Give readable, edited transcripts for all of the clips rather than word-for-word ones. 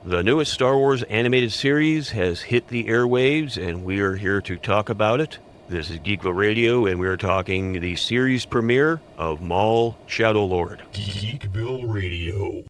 The newest Star Wars animated series has hit the airwaves, and we are here to talk about it. This is Geekville Radio, and we are talking the series premiere of Maul, Shadow Lord. Geekville Radio.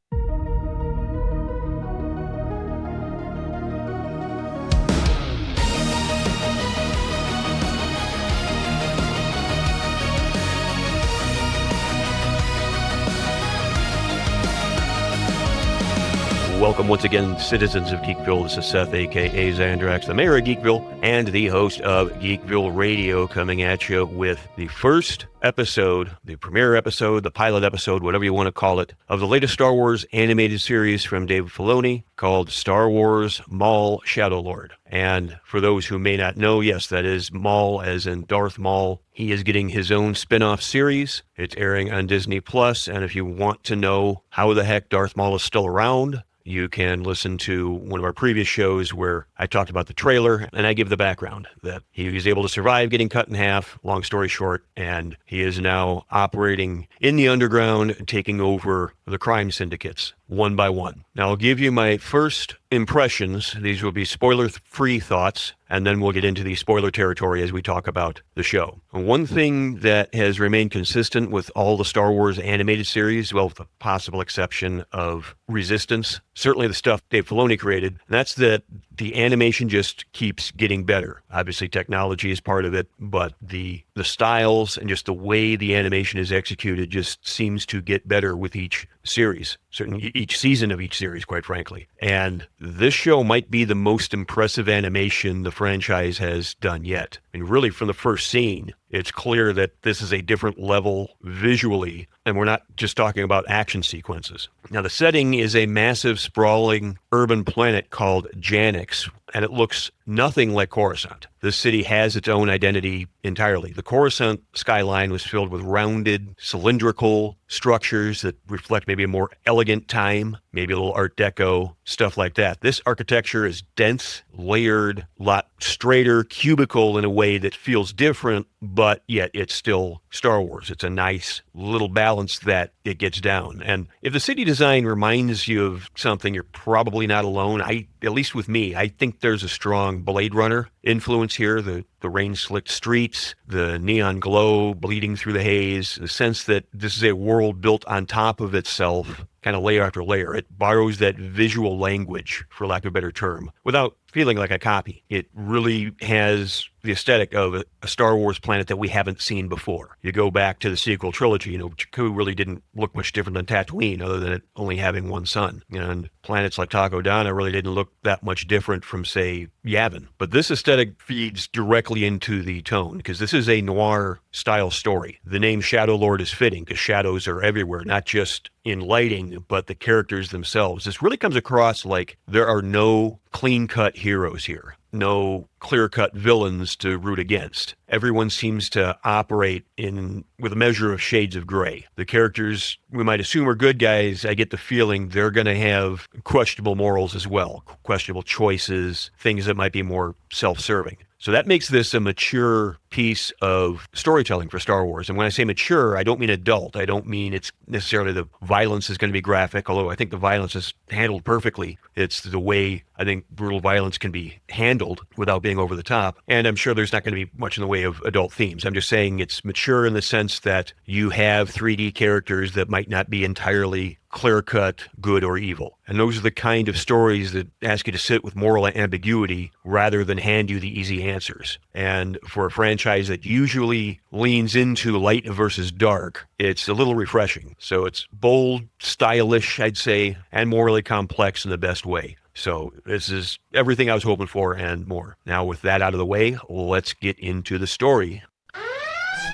Welcome once again, citizens of Geekville. This is Seth, a.k.a. Zandrax, the mayor of Geekville, and the host of Geekville Radio, coming at you with the first episode, the premiere episode, the pilot episode, whatever you want to call it, of the latest Star Wars animated series from Dave Filoni called Star Wars Maul, Shadow Lord. And for those who may not know, yes, that is Maul as in Darth Maul. He is getting his own spin-off series. It's airing on Disney+, and if you want to know how the heck Darth Maul is still around, you can listen to one of our previous shows where I talked about the trailer and I give the background that he was able to survive getting cut in half, long story short, and he is now operating in the underground, taking over the crime syndicates one by one. Now, I'll give you my first impressions. These will be spoiler-free thoughts, and then we'll get into the spoiler territory as we talk about the show. One thing that has remained consistent with all the Star Wars animated series, well, with the possible exception of Resistance, certainly the stuff Dave Filoni created, and that's that the animation just keeps getting better. Obviously, technology is part of it, but the styles and just the way the animation is executed just seems to get better with each series, certainly each season of each series, quite frankly. And this show might be the most impressive animation the franchise has done yet. I mean, really, from the first scene, it's clear that this is a different level visually, and we're not just talking about action sequences. Now, the setting is a massive, sprawling urban planet called Janix, and it looks nothing like Coruscant. This city has its own identity entirely. The Coruscant skyline was filled with rounded, cylindrical structures that reflect maybe a more elegant time, maybe a little Art Deco, stuff like that. This architecture is dense, layered, a lot straighter, cubical in a way that feels different, but yet it's still Star Wars. It's a nice little balance that it gets down. And if the city design reminds you of something, you're probably not alone. At least with me, I think there's a strong Blade Runner influence here. The rain-slicked streets, the neon glow bleeding through the haze, the sense that this is a world built on top of itself, kind of layer after layer. It borrows that visual language, for lack of a better term, without feeling like a copy. It really has the aesthetic of a Star Wars planet that we haven't seen before. You go back to the sequel trilogy, Jakku really didn't look much different than Tatooine, other than it only having one sun. And planets like Takodana really didn't look that much different from, say, Yavin. But this aesthetic feeds directly into the tone, because this is a noir-style story. The name Shadow Lord is fitting, because shadows are everywhere, not just in lighting, but the characters themselves. This really comes across like there are no clean-cut heroes here. No clear-cut villains to root against. Everyone seems to operate with a measure of shades of gray. The characters we might assume are good guys, I get the feeling they're going to have questionable morals as well, questionable choices, things that might be more self-serving. So that makes this a mature piece of storytelling for Star Wars. And when I say mature, I don't mean adult. I don't mean it's necessarily the violence is going to be graphic, although I think the violence is handled perfectly. It's the way I think brutal violence can be handled without being over the top. And I'm sure there's not going to be much in the way of adult themes. I'm just saying it's mature in the sense that you have 3D characters that might not be entirely clear-cut good or evil. And those are the kind of stories that ask you to sit with moral ambiguity rather than hand you the easy answers. And for a franchise that usually leans into light versus dark, it's a little refreshing. So it's bold, stylish, I'd say, and morally complex in the best way. So this is everything I was hoping for and more. Now, with that out of the way, let's get into the story.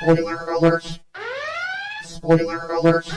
Spoiler alert! Spoiler alert!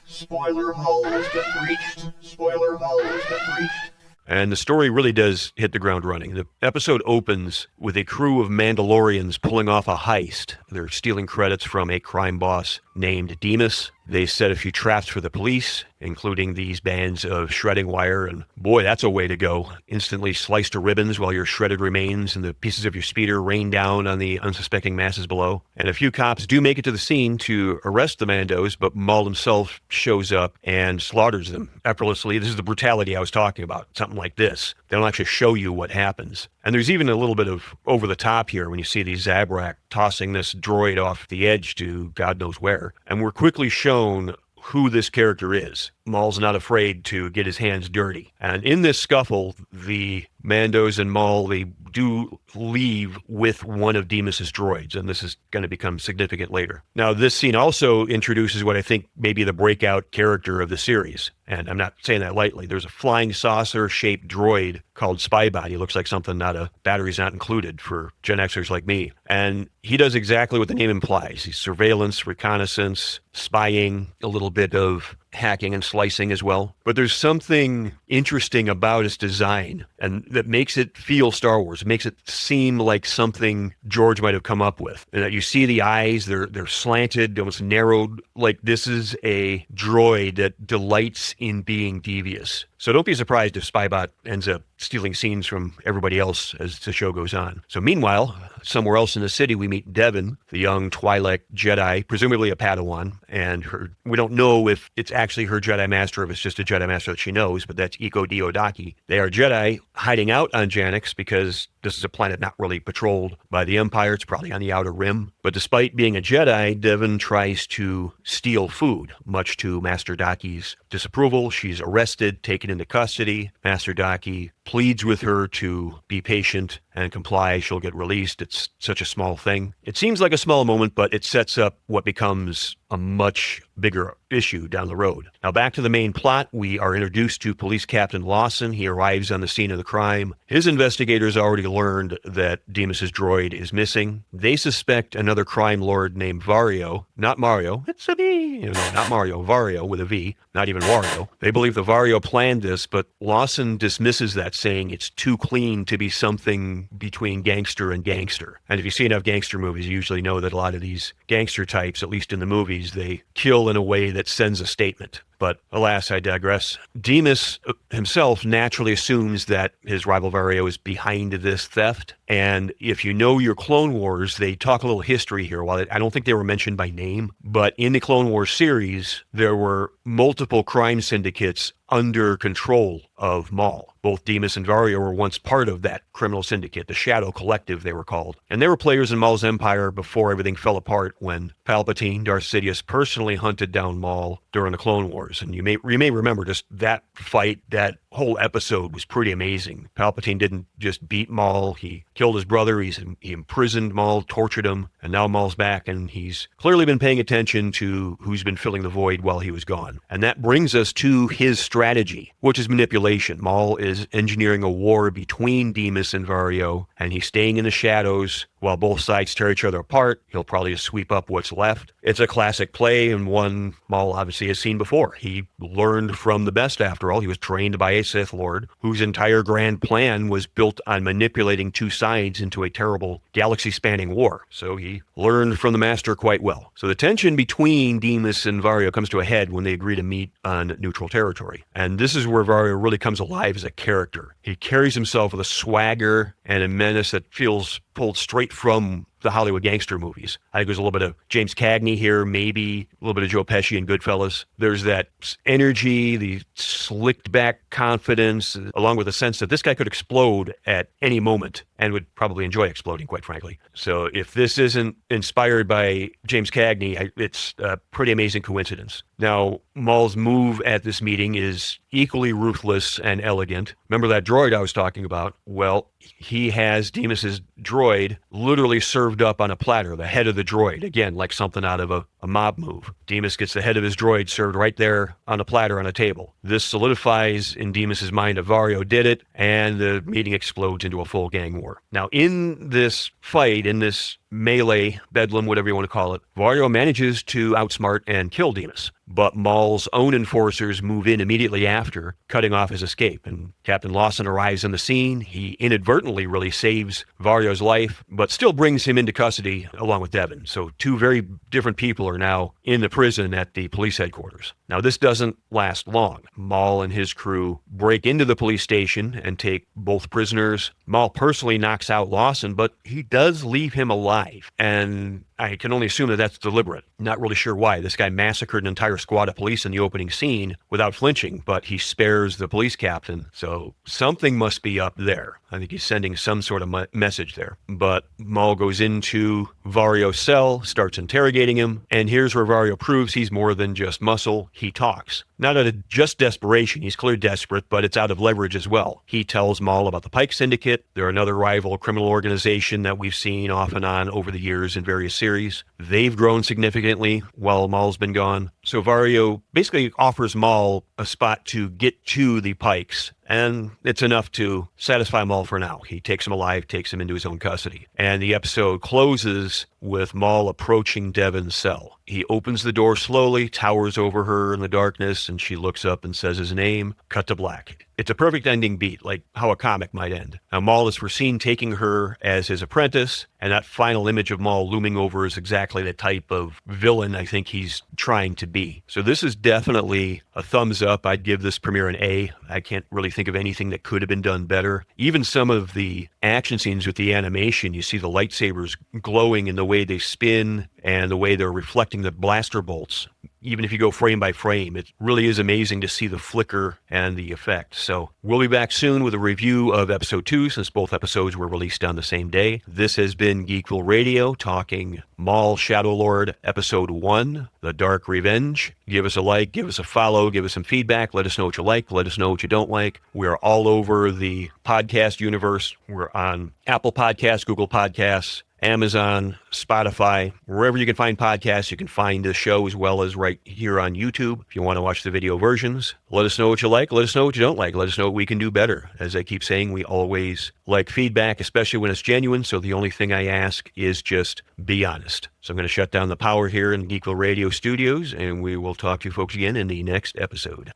Spoiler hole has been breached. Spoiler hole has been breached. And the story really does hit the ground running. The episode opens with a crew of Mandalorians pulling off a heist. They're stealing credits from a crime boss named Demas. They set a few traps for the police, including these bands of shredding wire, and boy, that's a way to go. Instantly sliced to ribbons while your shredded remains and the pieces of your speeder rain down on the unsuspecting masses below. And a few cops do make it to the scene to arrest the Mandos, but Maul himself shows up and slaughters them effortlessly. This is the brutality I was talking about, something like this. They don't actually show you what happens. And there's even a little bit of over the top here when you see these Zabrak tossing this droid off the edge to God knows where. And we're quickly shown who this character is. Maul's not afraid to get his hands dirty. And in this scuffle, the Mandos and Maul, they do leave with one of Demas's droids, and this is going to become significant later. Now, this scene also introduces what I think may be the breakout character of the series, and I'm not saying that lightly. There's a flying saucer-shaped droid called Spybot. He looks like something batteries not included for Gen Xers like me. And he does exactly what the name implies. He's surveillance, reconnaissance, spying, a little bit of hacking and slicing as well. But there's something interesting about its design and that makes it feel Star Wars. It makes it seem like something George might have come up with. And that you see the eyes, they're slanted, almost narrowed, like this is a droid that delights in being devious. So don't be surprised if Spybot ends up stealing scenes from everybody else as the show goes on. So meanwhile, somewhere else in the city, we meet Devin, the young Twi'lek Jedi, presumably a Padawan, and we don't know if it's actually her Jedi Master, if it's just a Jedi Master that she knows, but that's Iko Diodaki. They are Jedi hiding out on Janix because this is a planet not really patrolled by the Empire. It's probably on the outer rim. But despite being a Jedi, Devin tries to steal food, much to Master Daki's disapproval. She's arrested, taken into custody. Master Daki pleads with her to be patient and comply. She'll get released. It's such a small thing. It seems like a small moment, but it sets up what becomes a much bigger issue down the road. Now back to the main plot, we are introduced to Police Captain Lawson. He arrives on the scene of the crime. His investigators already learned that Demas's droid is missing. They suspect another crime lord named Vario, not Mario, it's a V, not Mario, Vario with a V, not even Wario. They believe the Vario planned this, but Lawson dismisses that, saying it's too clean to be something between gangster and gangster. And if you see enough gangster movies, you usually know that a lot of these gangster types, at least in the movies, they kill in a way that sends a statement. But alas, I digress. Demas himself naturally assumes that his rival Vario is behind this theft. And if you know your Clone Wars, they talk a little history here. While I don't think they were mentioned by name, but in the Clone Wars series, there were multiple crime syndicates under control of Maul. Both Demas and Vario were once part of that criminal syndicate, the Shadow Collective they were called. And they were players in Maul's empire before everything fell apart when Palpatine, Darth Sidious, personally hunted down Maul during the Clone Wars. And you may remember just that fight, that whole episode was pretty amazing. Palpatine didn't just beat Maul, he killed his brother, he imprisoned Maul, tortured him, and now Maul's back, and he's clearly been paying attention to who's been filling the void while he was gone. And that brings us to his strategy, which is manipulation. Maul is engineering a war between Demas and Vario, and he's staying in the shadows while both sides tear each other apart. He'll probably just sweep up what's left. It's a classic play, and one Maul obviously has seen before. He learned from the best, after all. He was trained by a Sith Lord whose entire grand plan was built on manipulating two sides into a terrible galaxy-spanning war. So he learned from the master quite well. So the tension between Demas and Vario comes to a head when they agree to meet on neutral territory. And this is where Vario really comes alive as a character. He carries himself with a swagger and a menace that feels pulled straight from the Hollywood gangster movies. I think there's a little bit of James Cagney here, maybe a little bit of Joe Pesci in Goodfellas. There's that energy, the slicked back confidence, along with a sense that this guy could explode at any moment and would probably enjoy exploding, quite frankly. So if this isn't inspired by James Cagney, it's a pretty amazing coincidence. Now, Maul's move at this meeting is equally ruthless and elegant. Remember that droid I was talking about? Well, he has Demas's droid literally served up on a platter, the head of the droid, again, like something out of a mob move. Demas gets the head of his droid served right there on a platter on a table. This solidifies in Demas's mind that Vario did it, and the meeting explodes into a full gang war. Now, in this fight, in this melee, bedlam, whatever you want to call it, Varyo manages to outsmart and kill Demas. But Maul's own enforcers move in immediately after, cutting off his escape. And Captain Lawson arrives on the scene. He inadvertently really saves Varyo's life, but still brings him into custody along with Devon. So two very different people are now in the prison at the police headquarters. Now, this doesn't last long. Maul and his crew break into the police station and take both prisoners. Maul personally knocks out Lawson, but he does leave him alive. And I can only assume that that's deliberate. Not really sure why. This guy massacred an entire squad of police in the opening scene without flinching, but he spares the police captain. So something must be up there. I think he's sending some sort of message there. But Maul goes into Varyo's cell, starts interrogating him, and here's where Varyo proves he's more than just muscle. He talks. Not out of just desperation, he's clearly desperate, but it's out of leverage as well. He tells Maul about the Pike Syndicate. They're another rival criminal organization that we've seen off and on over the years in various series. They've grown significantly while Maul's been gone. So Varyo basically offers Maul a spot to get to the Pikes, and it's enough to satisfy Maul for now. He takes him alive, takes him into his own custody. And the episode closes with Maul approaching Devon's cell. He opens the door slowly, towers over her in the darkness, and she looks up and says his name. Cut to black. It's a perfect ending beat, like how a comic might end. Now, Maul is foreseen taking her as his apprentice, and that final image of Maul looming over is exactly the type of villain I think he's trying to be. So this is definitely a thumbs up. I'd give this premiere an A. I can't really think of anything that could have been done better. Even some of the action scenes with the animation, you see the lightsabers glowing in the way they spin and the way they're reflecting the blaster bolts. Even if you go frame by frame, it really is amazing to see the flicker and the effect. So we'll be back soon with a review of episode 2, since both episodes were released on the same day. This has been Geekville Radio talking Maul Shadow Lord episode 1, The Dark Revenge. Give us a like, give us a follow, give us some feedback. Let us know what you like, let us know what you don't like. We're all over the podcast universe. We're on Apple Podcasts, Google Podcasts, Amazon, Spotify, wherever you can find podcasts, you can find the show, as well as right here on YouTube. If you want to watch the video versions, let us know what you like. Let us know what you don't like. Let us know what we can do better. As I keep saying, we always like feedback, especially when it's genuine. So the only thing I ask is just be honest. So I'm going to shut down the power here in Geekville Radio Studios, and we will talk to you folks again in the next episode.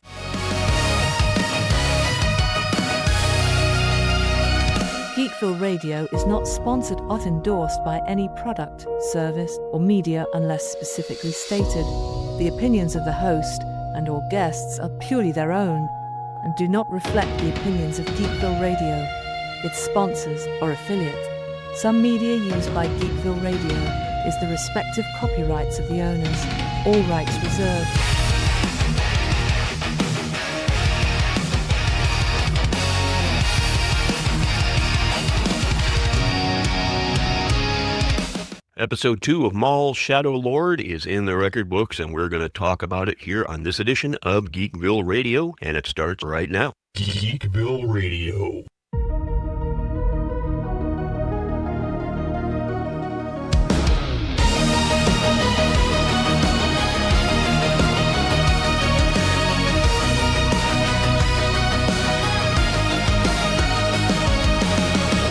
Geekville Radio is not sponsored or endorsed by any product, service, or media unless specifically stated. The opinions of the host and or guests are purely their own and do not reflect the opinions of Geekville Radio, its sponsors, or affiliate. Some media used by Geekville Radio is the respective copyrights of the owners, all rights reserved. Episode 2 of Maul Shadow Lord is in the record books, and we're going to talk about it here on this edition of Geekville Radio, and it starts right now. Geekville Radio.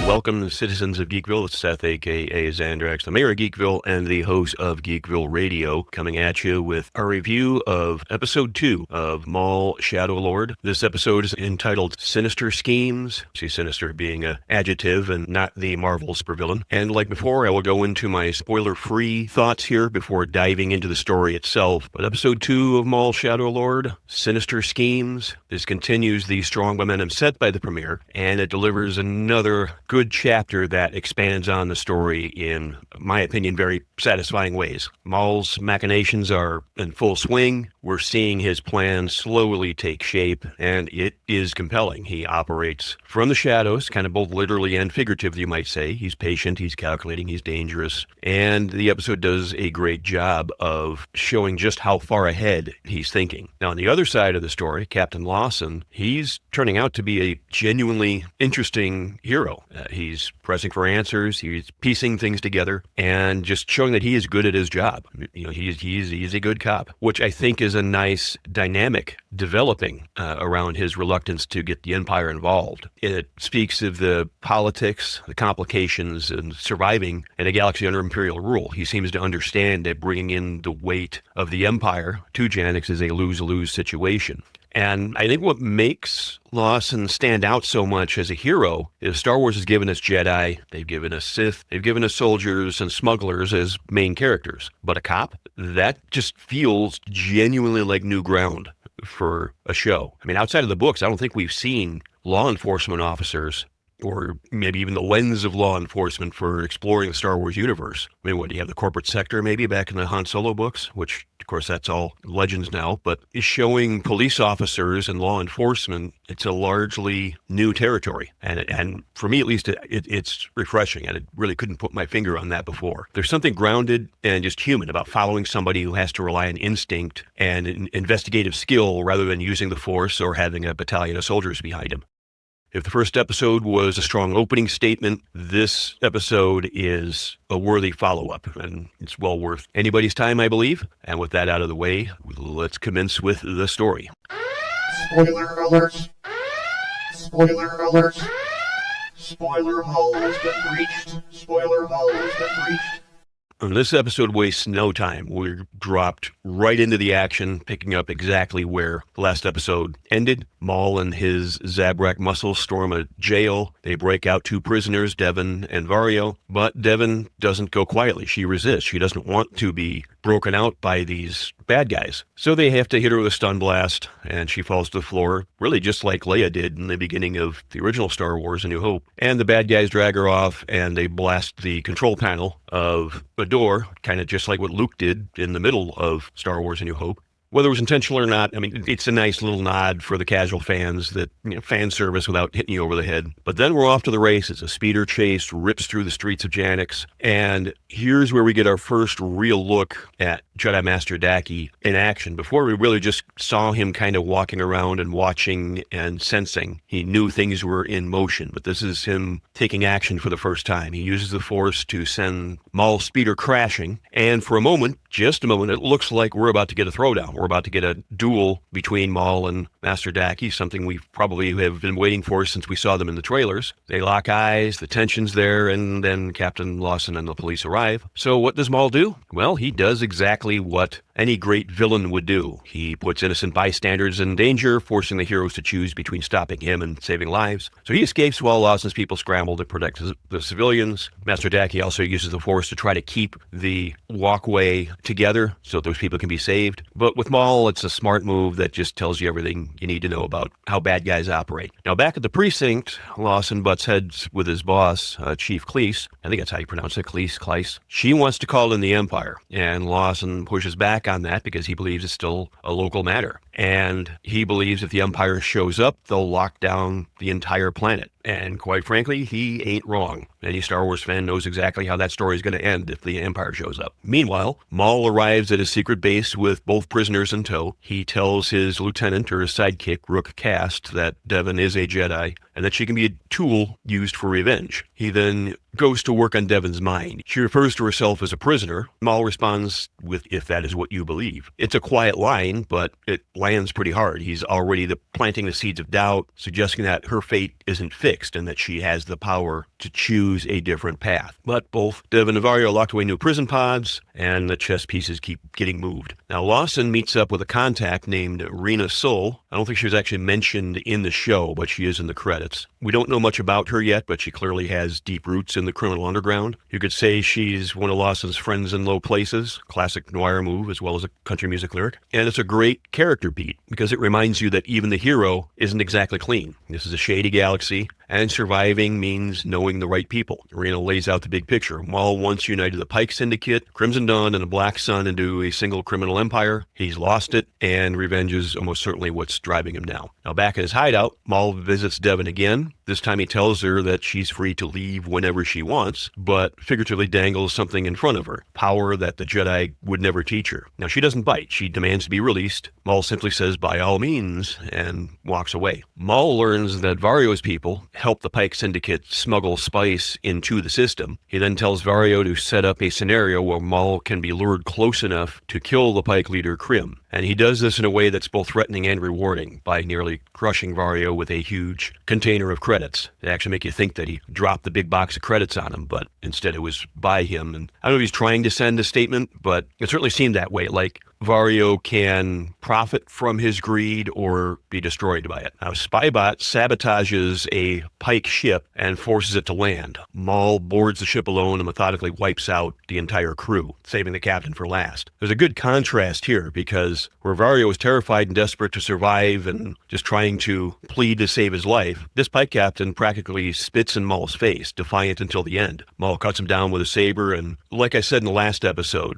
Welcome, citizens of Geekville. It's Seth, a.k.a. Xandrax, the mayor of Geekville and the host of Geekville Radio, coming at you with a review of Episode 2 of Maul Shadow Lord. This episode is entitled Sinister Schemes. See, Sinister being an adjective and not the Marvel supervillain. And like before, I will go into my spoiler-free thoughts here before diving into the story itself. But Episode 2 of Maul Shadow Lord, Sinister Schemes. This continues the strong momentum set by the premiere, and it delivers another good chapter that expands on the story in my opinion, very satisfying ways. Maul's machinations are in full swing. We're seeing his plan slowly take shape, and it is compelling. He operates from the shadows, kind of both literally and figuratively, you might say. He's patient, he's calculating, he's dangerous. And the episode does a great job of showing just how far ahead he's thinking. Now, on the other side of the story, Captain Lawson, he's turning out to be a genuinely interesting hero. He's pressing for answers. He's piecing things together and just showing that he is good at his job. He's a good cop, which I think is a nice dynamic developing around his reluctance to get the Empire involved. It speaks of the politics, the complications, and surviving in a galaxy under Imperial rule. He seems to understand that bringing in the weight of the Empire to Janix is a lose-lose situation. And I think what makes Lawson stand out so much as a hero is Star Wars has given us Jedi, they've given us Sith, they've given us soldiers and smugglers as main characters. But a cop, that just feels genuinely like new ground for a show. I mean, outside of the books, I don't think we've seen law enforcement officers or maybe even the lens of law enforcement for exploring the Star Wars universe. I mean, what, do you have the corporate sector maybe back in the Han Solo books, which, of course, that's all legends now, but is showing police officers and law enforcement, it's a largely new territory. And for me, at least, it's refreshing, and I really couldn't put my finger on that before. There's something grounded and just human about following somebody who has to rely on instinct and investigative skill rather than using the Force or having a battalion of soldiers behind him. If the first episode was a strong opening statement, this episode is a worthy follow-up, and it's well worth anybody's time, I believe. And with that out of the way, let's commence with the story. Spoiler alert! Spoiler alert! Spoiler hole has been breached! Spoiler hole has been breached! This episode wastes no time. We're dropped right into the action, picking up exactly where the last episode ended. Maul and his Zabrak muscles storm a jail. They break out 2 prisoners, Devon and Vario. But Devon doesn't go quietly. She resists. She doesn't want to be broken out by these bad guys. So they have to hit her with a stun blast, and she falls to the floor, really just like Leia did in the beginning of the original Star Wars A New Hope. And the bad guys drag her off, and they blast the control panel of a door, kind of just like what Luke did in the middle of Star Wars A New Hope. Whether it was intentional or not, I mean, it's a nice little nod for the casual fans that, fan service without hitting you over the head. But then we're off to the races. A speeder chase rips through the streets of Janix. And here's where we get our first real look at Jedi Master Daki in action. Before, we really just saw him kind of walking around and watching and sensing. He knew things were in motion, but this is him taking action for the first time. He uses the Force to send Maul's speeder crashing. And for a moment, just a moment, it looks like we're about to get a throwdown. We're about to get a duel between Maul and Master Daki, something we probably have been waiting for since we saw them in the trailers. They lock eyes, the tension's there, and then Captain Lawson and the police arrive. So what does Maul do? Well, he does exactly what any great villain would do. He puts innocent bystanders in danger, forcing the heroes to choose between stopping him and saving lives. So he escapes while Lawson's people scramble to protect the civilians. Master Daki also uses the Force to try to keep the walkway together so those people can be saved. But with Maul, it's a smart move that just tells you everything you need to know about how bad guys operate. Now, back at the precinct, Lawson butts heads with his boss, Chief Cleese. I think that's how you pronounce it, Cleese. She wants to call in the Empire, and Lawson pushes back on that because he believes it's still a local matter. And he believes if the Empire shows up, they'll lock down the entire planet. And quite frankly, he ain't wrong. Any Star Wars fan knows exactly how that story is going to end if the Empire shows up. Meanwhile, Maul arrives at his secret base with both prisoners in tow. He tells his lieutenant or his sidekick, Rook Kast, that Devon is a Jedi and that she can be a tool used for revenge. He then goes to work on Devon's mind. She refers to herself as a prisoner. Maul responds with, "If that is what you believe." It's a quiet line, but it lands pretty hard. He's already planting the seeds of doubt, suggesting that her fate isn't fixed and that she has the power to choose a different path. But both Devon and Vario are locked away in new prison pods, and the chess pieces keep getting moved. Now, Lawson meets up with a contact named Rena Soul. I don't think she was actually mentioned in the show, but she is in the credits. We don't know much about her yet, but she clearly has deep roots in the criminal underground. You could say she's one of Lawson's friends in low places, classic noir move, as well as a country music lyric. And it's a great character beat because it reminds you that even the hero isn't exactly clean. This is a shady galaxy, and surviving means knowing the right people. Rena lays out the big picture. Maul once united the Pike Syndicate, Crimson Dawn, and the Black Sun into a single criminal empire. He's lost it, and revenge is almost certainly what's driving him now. Now, back in his hideout, Maul visits Devon again. This time he tells her that she's free to leave whenever she wants, but figuratively dangles something in front of her, power that the Jedi would never teach her. Now, she doesn't bite. She demands to be released. Maul simply says, by all means, and walks away. Maul learns that Vario's people help the Pike Syndicate smuggle spice into the system. He then tells Vario to set up a scenario where Maul can be lured close enough to kill the Pike leader Krim. And he does this in a way that's both threatening and rewarding by nearly crushing Vario with a huge container of credits. They actually make you think that he dropped the big box of credits on him, but instead it was by him. And I don't know if he's trying to send a statement, but it certainly seemed that way, like Vario can profit from his greed or be destroyed by it. Now, Spybot sabotages a Pike ship and forces it to land. Maul boards the ship alone and methodically wipes out the entire crew, saving the captain for last. There's a good contrast here because where Vario is terrified and desperate to survive and just trying to plead to save his life, this Pike captain practically spits in Maul's face, defiant until the end. Maul cuts him down with a saber, and like I said in the last episode,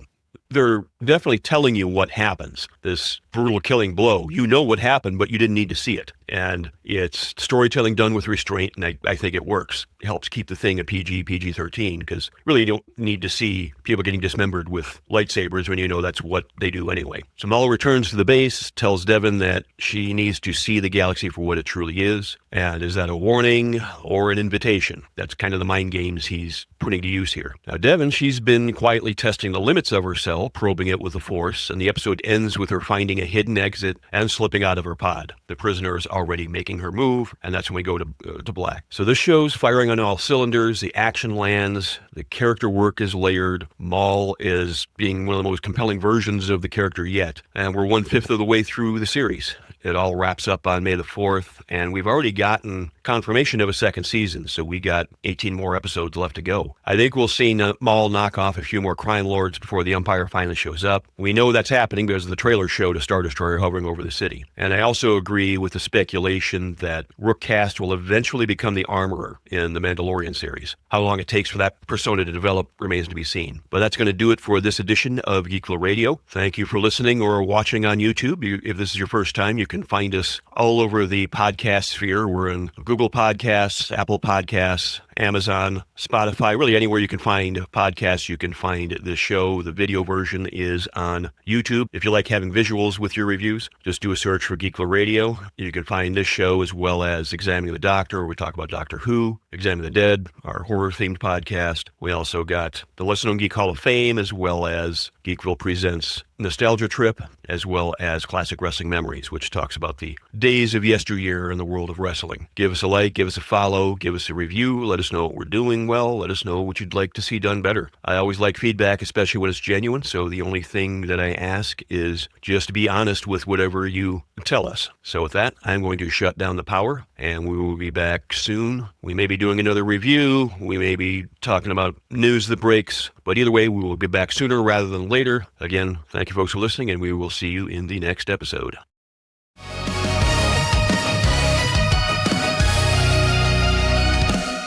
they're definitely telling you what happens. This brutal killing blow. You know what happened, but you didn't need to see it. And it's storytelling done with restraint, and I think it works. It helps keep the thing a PG-13, because really you don't need to see people getting dismembered with lightsabers when you know that's what they do anyway. So Maul returns to the base, tells Devon that she needs to see the galaxy for what it truly is. And is that a warning or an invitation? That's kind of the mind games he's putting to use here. Now, Devon, she's been quietly testing the limits of her cell, probing it with the Force, and the episode ends with her finding a hidden exit and slipping out of her pod. The prisoner is already making her move, and that's when we go to black. So this show's firing on all cylinders. The action lands. The character work is layered. Maul is being one of the most compelling versions of the character yet. And we're 1/5 of the way through the series. It all wraps up on May the 4th, and we've already gotten confirmation of a second season, so we got 18 more episodes left to go. I think we'll see Maul knock off a few more crime lords before the Empire finally shows up. We know that's happening because of the trailer showed a Star Destroyer hovering over the city. And I also agree with the speculation that Rook Kast will eventually become the Armorer in the Mandalorian series. How long it takes for that persona to develop remains to be seen. But that's going to do it for this edition of Geekville Radio. Thank you for listening or watching on YouTube. If this is your first time, you can find us all over the podcast sphere. We're in Google Podcasts, Apple Podcasts, Amazon, Spotify, really anywhere you can find podcasts, you can find this show. The video version is on YouTube. If you like having visuals with your reviews, just do a search for Geekville Radio. You can find this show as well as Examining the Doctor, where we talk about Doctor Who, Examining the Dead, our horror-themed podcast. We also got the Lesser Known Geek Hall of Fame, as well as Geekville Presents Nostalgia Trip, as well as Classic Wrestling Memories, which talks about the days of yesteryear in the world of wrestling. Give us a like, give us a follow, give us a review, let us know what we're doing well, let us know what you'd like to see done better. I always like feedback, especially when it's genuine, so the only thing that I ask is just to be honest with whatever you tell us. So with that, I'm going to shut down the power, and we will be back soon. We may be doing another review, we may be talking about news that breaks, but either way, we will be back sooner rather than later. Again, thank you folks for listening, and we will see you in the next episode.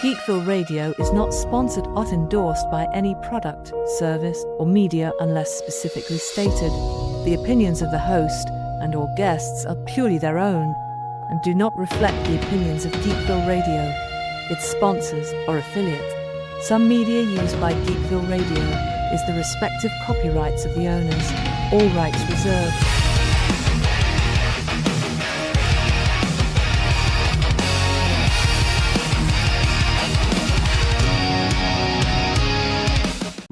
Geekville Radio is not sponsored or endorsed by any product, service, or media unless specifically stated. The opinions of the host and or guests are purely their own and do not reflect the opinions of Geekville Radio, its sponsors, or affiliates. Some media used by Geekville Radio is the respective copyrights of the owners, all rights reserved.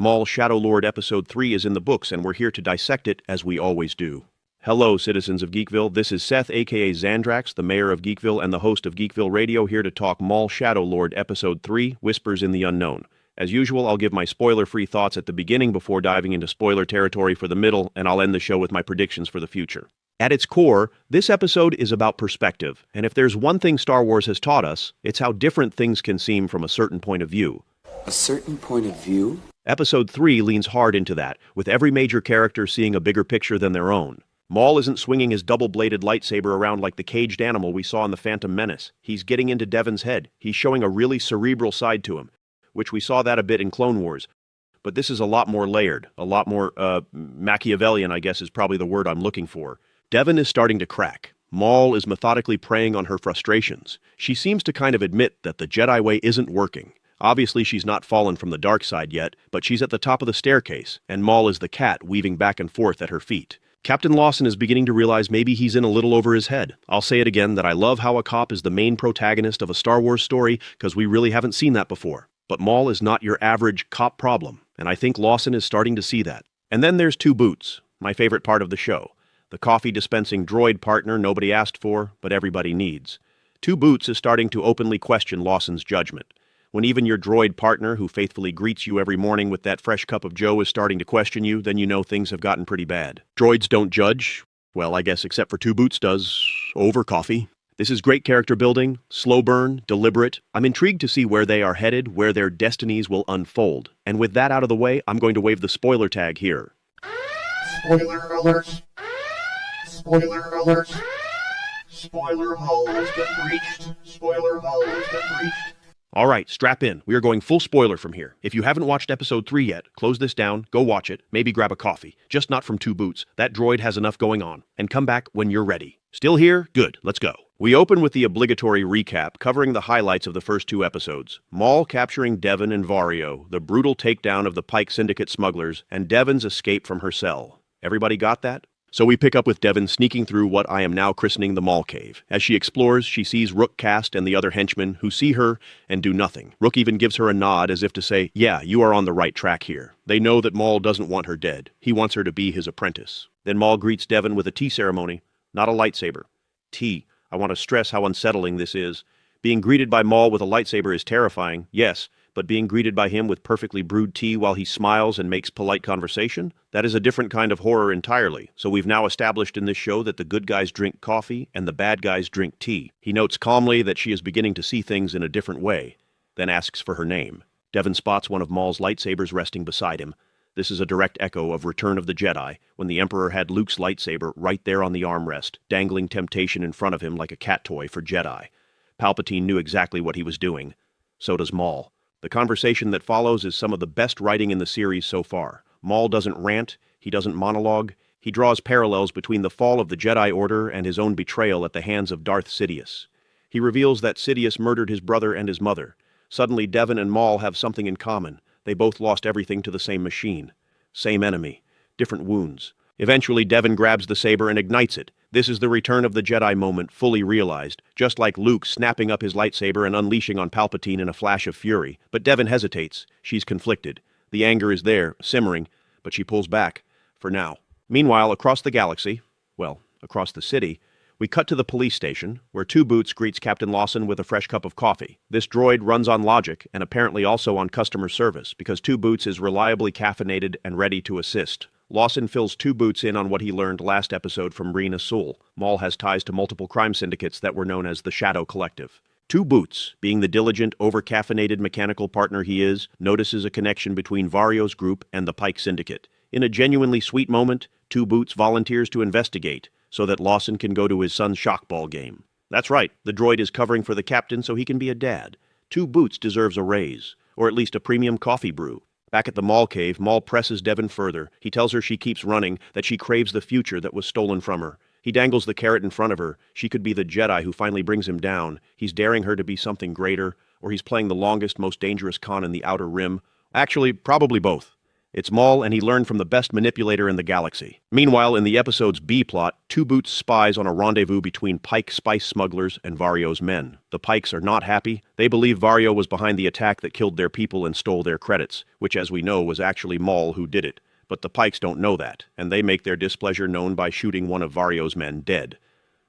Maul Shadow Lord Episode 3 is in the books, and we're here to dissect it as we always do. Hello, citizens of Geekville. This is Seth, aka Xandrax, the mayor of Geekville and the host of Geekville Radio, here to talk Maul Shadow Lord Episode 3, Whispers in the Unknown. As usual, I'll give my spoiler-free thoughts at the beginning before diving into spoiler territory for the middle, and I'll end the show with my predictions for the future. At its core, this episode is about perspective, and if there's one thing Star Wars has taught us, it's how different things can seem from a certain point of view. A certain point of view? Episode 3 leans hard into that, with every major character seeing a bigger picture than their own. Maul isn't swinging his double-bladed lightsaber around like the caged animal we saw in The Phantom Menace. He's getting into Devon's head. He's showing a really cerebral side to him, which we saw that a bit in Clone Wars. But this is a lot more layered, a lot more Machiavellian, I guess is probably the word I'm looking for. Devon is starting to crack. Maul is methodically preying on her frustrations. She seems to kind of admit that the Jedi way isn't working. Obviously, she's not fallen from the dark side yet, but she's at the top of the staircase, and Maul is the cat weaving back and forth at her feet. Captain Lawson is beginning to realize maybe he's in a little over his head. I'll say it again that I love how a cop is the main protagonist of a Star Wars story, because we really haven't seen that before. But Maul is not your average cop problem, and I think Lawson is starting to see that. And then there's Two Boots, my favorite part of the show. The coffee-dispensing droid partner nobody asked for, but everybody needs. Two Boots is starting to openly question Lawson's judgment. When even your droid partner, who faithfully greets you every morning with that fresh cup of joe, is starting to question you, then you know things have gotten pretty bad. Droids don't judge. Well, I guess except for Two Boots does. Over coffee. This is great character building, slow burn, deliberate. I'm intrigued to see where they are headed, where their destinies will unfold. And with that out of the way, I'm going to wave the spoiler tag here. Spoiler alert. Spoiler alert. Spoiler hole has been breached. Spoiler hole has been breached. All right, strap in. We are going full spoiler from here. If you haven't watched episode 3 yet, close this down, go watch it, maybe grab a coffee. Just not from Two Boots. That droid has enough going on. And come back when you're ready. Still here? Good, let's go. We open with the obligatory recap covering the highlights of the first 2 episodes. Maul capturing Devon and Vario, the brutal takedown of the Pike Syndicate smugglers, and Devon's escape from her cell. Everybody got that? So we pick up with Devon sneaking through what I am now christening the Maul Cave. As she explores, she sees Rook Cast and the other henchmen, who see her and do nothing. Rook even gives her a nod as if to say, yeah, you are on the right track here. They know that Maul doesn't want her dead. He wants her to be his apprentice. Then Maul greets Devon with a tea ceremony, not a lightsaber. Tea. I want to stress how unsettling this is. Being greeted by Maul with a lightsaber is terrifying, yes, but being greeted by him with perfectly brewed tea while he smiles and makes polite conversation, that is a different kind of horror entirely. So we've now established in this show that the good guys drink coffee and the bad guys drink tea. He notes calmly that she is beginning to see things in a different way, then asks for her name. Devon spots one of Maul's lightsabers resting beside him. This is a direct echo of Return of the Jedi, when the Emperor had Luke's lightsaber right there on the armrest, dangling temptation in front of him like a cat toy for Jedi. Palpatine knew exactly what he was doing. So does Maul. The conversation that follows is some of the best writing in the series so far. Maul doesn't rant, he doesn't monologue, he draws parallels between the fall of the Jedi Order and his own betrayal at the hands of Darth Sidious. He reveals that Sidious murdered his brother and his mother. Suddenly Devon and Maul have something in common. They both lost everything to the same machine. Same enemy. Different wounds. Eventually Devon grabs the saber and ignites it. This is the Return of the Jedi moment fully realized, just like Luke snapping up his lightsaber and unleashing on Palpatine in a flash of fury. But Devon hesitates. She's conflicted. The anger is there, simmering, but she pulls back. For now. Meanwhile, across the galaxy, well, across the city, we cut to the police station, where Two Boots greets Captain Lawson with a fresh cup of coffee. This droid runs on logic, and apparently also on customer service, because Two Boots is reliably caffeinated and ready to assist. Lawson fills Two Boots in on what he learned last episode from Rena Sewell. Maul has ties to multiple crime syndicates that were known as the Shadow Collective. Two Boots, being the diligent, over-caffeinated mechanical partner he is, notices a connection between Vario's group and the Pike Syndicate. In a genuinely sweet moment, Two Boots volunteers to investigate, so that Lawson can go to his son's shockball game. That's right, the droid is covering for the captain so he can be a dad. Two Boots deserves a raise, or at least a premium coffee brew. Back at the Maul Cave, Maul presses Devon further. He tells her she keeps running, that she craves the future that was stolen from her. He dangles the carrot in front of her. She could be the Jedi who finally brings him down. He's daring her to be something greater, or he's playing the longest, most dangerous con in the Outer Rim. Actually, probably both. It's Maul, and he learned from the best manipulator in the galaxy. Meanwhile, in the episode's B-plot, Two Boots spies on a rendezvous between Pike spice smugglers and Vario's men. The Pikes are not happy. They believe Vario was behind the attack that killed their people and stole their credits, which, as we know, was actually Maul who did it. But the Pikes don't know that, and they make their displeasure known by shooting one of Vario's men dead.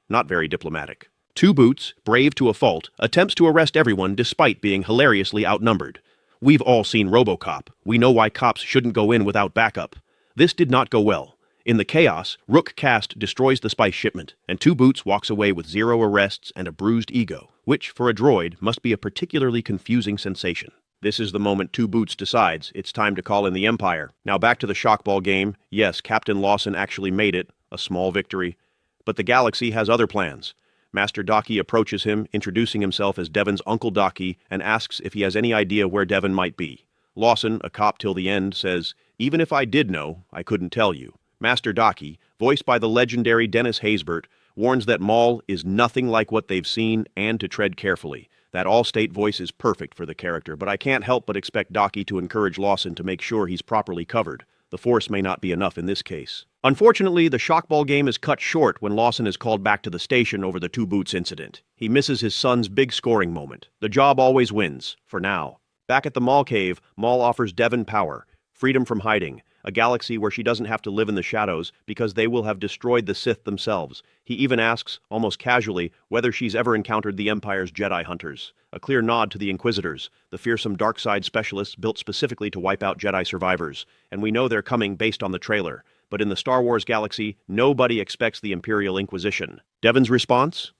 Not very diplomatic. Two Boots, brave to a fault, attempts to arrest everyone despite being hilariously outnumbered. We've all seen RoboCop. We know why cops shouldn't go in without backup. This did not go well. In the chaos, Rook Cast destroys the spice shipment, and Two Boots walks away with 0 arrests and a bruised ego, which, for a droid, must be a particularly confusing sensation. This is the moment Two Boots decides it's time to call in the Empire. Now back to the shockball game. Yes, Captain Lawson actually made it, a small victory. But the galaxy has other plans. Master Daki approaches him, introducing himself as Devon's Uncle Daki, and asks if he has any idea where Devon might be. Lawson, a cop till the end, says, "Even if I did know, I couldn't tell you." Master Daki, voiced by the legendary Dennis Haysbert, warns that Maul is nothing like what they've seen and to tread carefully. That all-state voice is perfect for the character, but I can't help but expect Docky to encourage Lawson to make sure he's properly covered. The Force may not be enough in this case. Unfortunately, the shockball game is cut short when Lawson is called back to the station over the Two Boots incident. He misses his son's big scoring moment. The job always wins, for now. Back at the Maul cave, Maul offers Devon power, freedom from hiding, a galaxy where she doesn't have to live in the shadows because they will have destroyed the Sith themselves. He even asks, almost casually, whether she's ever encountered the Empire's Jedi hunters. A clear nod to the Inquisitors, the fearsome dark side specialists built specifically to wipe out Jedi survivors. And we know they're coming based on the trailer. But in the Star Wars galaxy, nobody expects the Imperial Inquisition. Devon's response?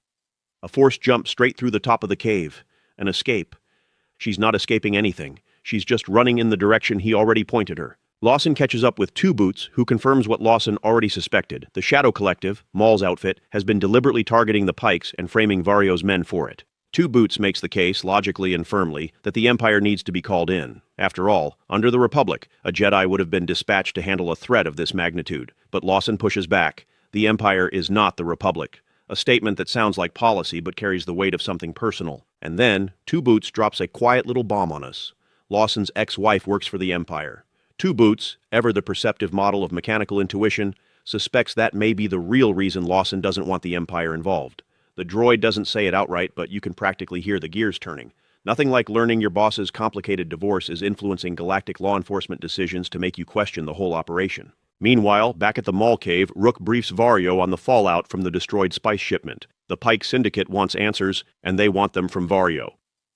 A forced jump straight through the top of the cave. An escape. She's not escaping anything. She's just running in the direction he already pointed her. Lawson catches up with Two Boots, who confirms what Lawson already suspected. The Shadow Collective, Maul's outfit, has been deliberately targeting the Pikes and framing Vario's men for it. Two Boots makes the case, logically and firmly, that the Empire needs to be called in. After all, under the Republic, a Jedi would have been dispatched to handle a threat of this magnitude. But Lawson pushes back. The Empire is not the Republic. A statement that sounds like policy but carries the weight of something personal. And then, Two Boots drops a quiet little bomb on us. Lawson's ex-wife works for the Empire. Two Boots, ever the perceptive model of mechanical intuition, suspects that may be the real reason Lawson doesn't want the Empire involved. The droid doesn't say it outright, but you can practically hear the gears turning. Nothing like learning your boss's complicated divorce is influencing galactic law enforcement decisions to make you question the whole operation. Meanwhile, back at the Maul cave, Rook briefs Vario on the fallout from the destroyed spice shipment. The Pike Syndicate wants answers, and they want them from Vario.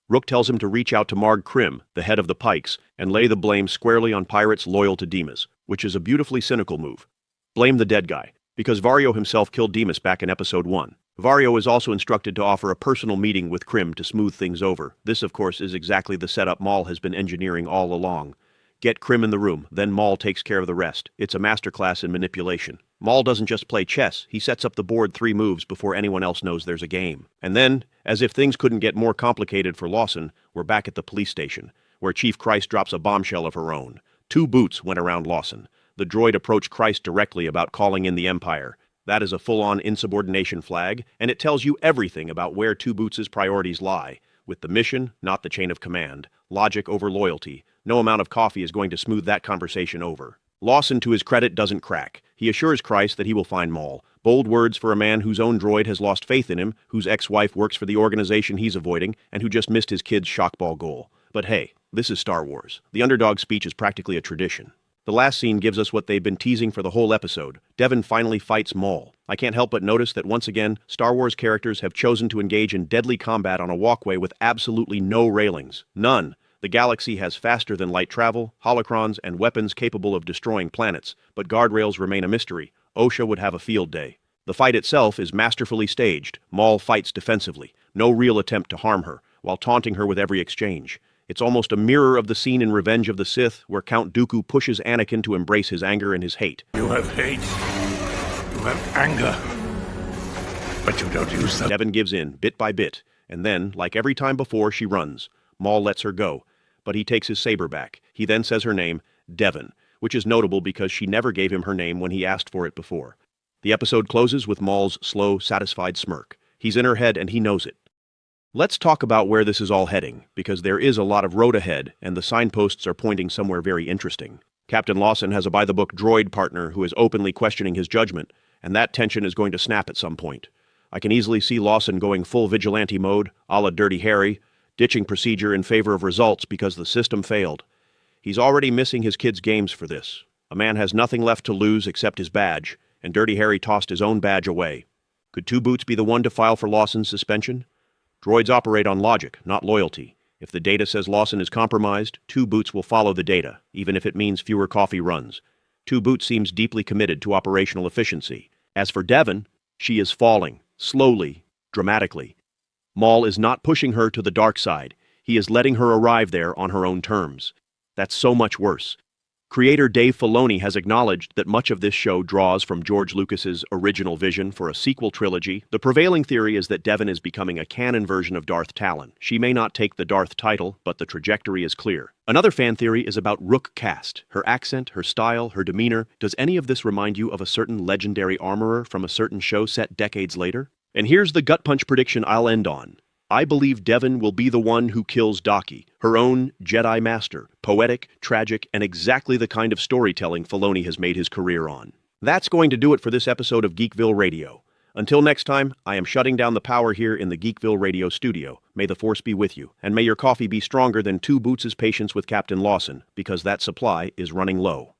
Rook tells him to reach out to Marg Krim, the head of the Pikes, and lay the blame squarely on pirates loyal to Demas, which is a beautifully cynical move. Blame the dead guy, because Vario himself killed Demas back in Episode 1. Vario is also instructed to offer a personal meeting with Krim to smooth things over. This, of course, is exactly the setup Maul has been engineering all along. Get Krim in the room, then Maul takes care of the rest. It's a masterclass in manipulation. Maul doesn't just play chess, he sets up the board 3 moves before anyone else knows there's a game. And then, as if things couldn't get more complicated for Lawson, we're back at the police station, where Chief Christ drops a bombshell of her own. Two Boots went around Lawson. The droid approached Christ directly about calling in the Empire. That is a full-on insubordination flag, and it tells you everything about where Two Boots' priorities lie. With the mission, not the chain of command. Logic over loyalty. No amount of coffee is going to smooth that conversation over. Lawson, to his credit, doesn't crack. He assures Christ that he will find Maul. Bold words for a man whose own droid has lost faith in him, whose ex-wife works for the organization he's avoiding, and who just missed his kid's shockball goal. But hey, this is Star Wars. The underdog speech is practically a tradition. The last scene gives us what they've been teasing for the whole episode. Devon finally fights Maul. I can't help but notice that once again, Star Wars characters have chosen to engage in deadly combat on a walkway with absolutely no railings. None. The galaxy has faster-than-light travel, holocrons, and weapons capable of destroying planets, but guardrails remain a mystery. OSHA would have a field day. The fight itself is masterfully staged. Maul fights defensively. No real attempt to harm her, while taunting her with every exchange. It's almost a mirror of the scene in Revenge of the Sith, where Count Dooku pushes Anakin to embrace his anger and his hate. You have hate. You have anger. But you don't use them. Devon gives in, bit by bit, and then, like every time before, she runs. Maul lets her go, but he takes his saber back. He then says her name, Devon, which is notable because she never gave him her name when he asked for it before. The episode closes with Maul's slow, satisfied smirk. He's in her head and he knows it. Let's talk about where this is all heading, because there is a lot of road ahead, and the signposts are pointing somewhere very interesting. Captain Lawson has a by-the-book droid partner who is openly questioning his judgment, and that tension is going to snap at some point. I can easily see Lawson going full vigilante mode, a la Dirty Harry, ditching procedure in favor of results because the system failed. He's already missing his kids' games for this. A man has nothing left to lose except his badge, and Dirty Harry tossed his own badge away. Could Two Boots be the one to file for Lawson's suspension? Droids operate on logic, not loyalty. If the data says Lawson is compromised, Two Boots will follow the data, even if it means fewer coffee runs. Two Boots seems deeply committed to operational efficiency. As for Devon, she is falling, slowly, dramatically. Maul is not pushing her to the dark side. He is letting her arrive there on her own terms. That's so much worse. Creator Dave Filoni has acknowledged that much of this show draws from George Lucas's original vision for a sequel trilogy. The prevailing theory is that Devon is becoming a canon version of Darth Talon. She may not take the Darth title, but the trajectory is clear. Another fan theory is about Rook Cast. Her accent, her style, her demeanor. Does any of this remind you of a certain legendary armorer from a certain show set decades later? And here's the gut punch prediction I'll end on. I believe Devon will be the one who kills Daki, her own Jedi Master, poetic, tragic, and exactly the kind of storytelling Filoni has made his career on. That's going to do it for this episode of Geekville Radio. Until next time, I am shutting down the power here in the Geekville Radio studio. May the Force be with you, and may your coffee be stronger than 2 Boots' patience with Captain Lawson, because that supply is running low.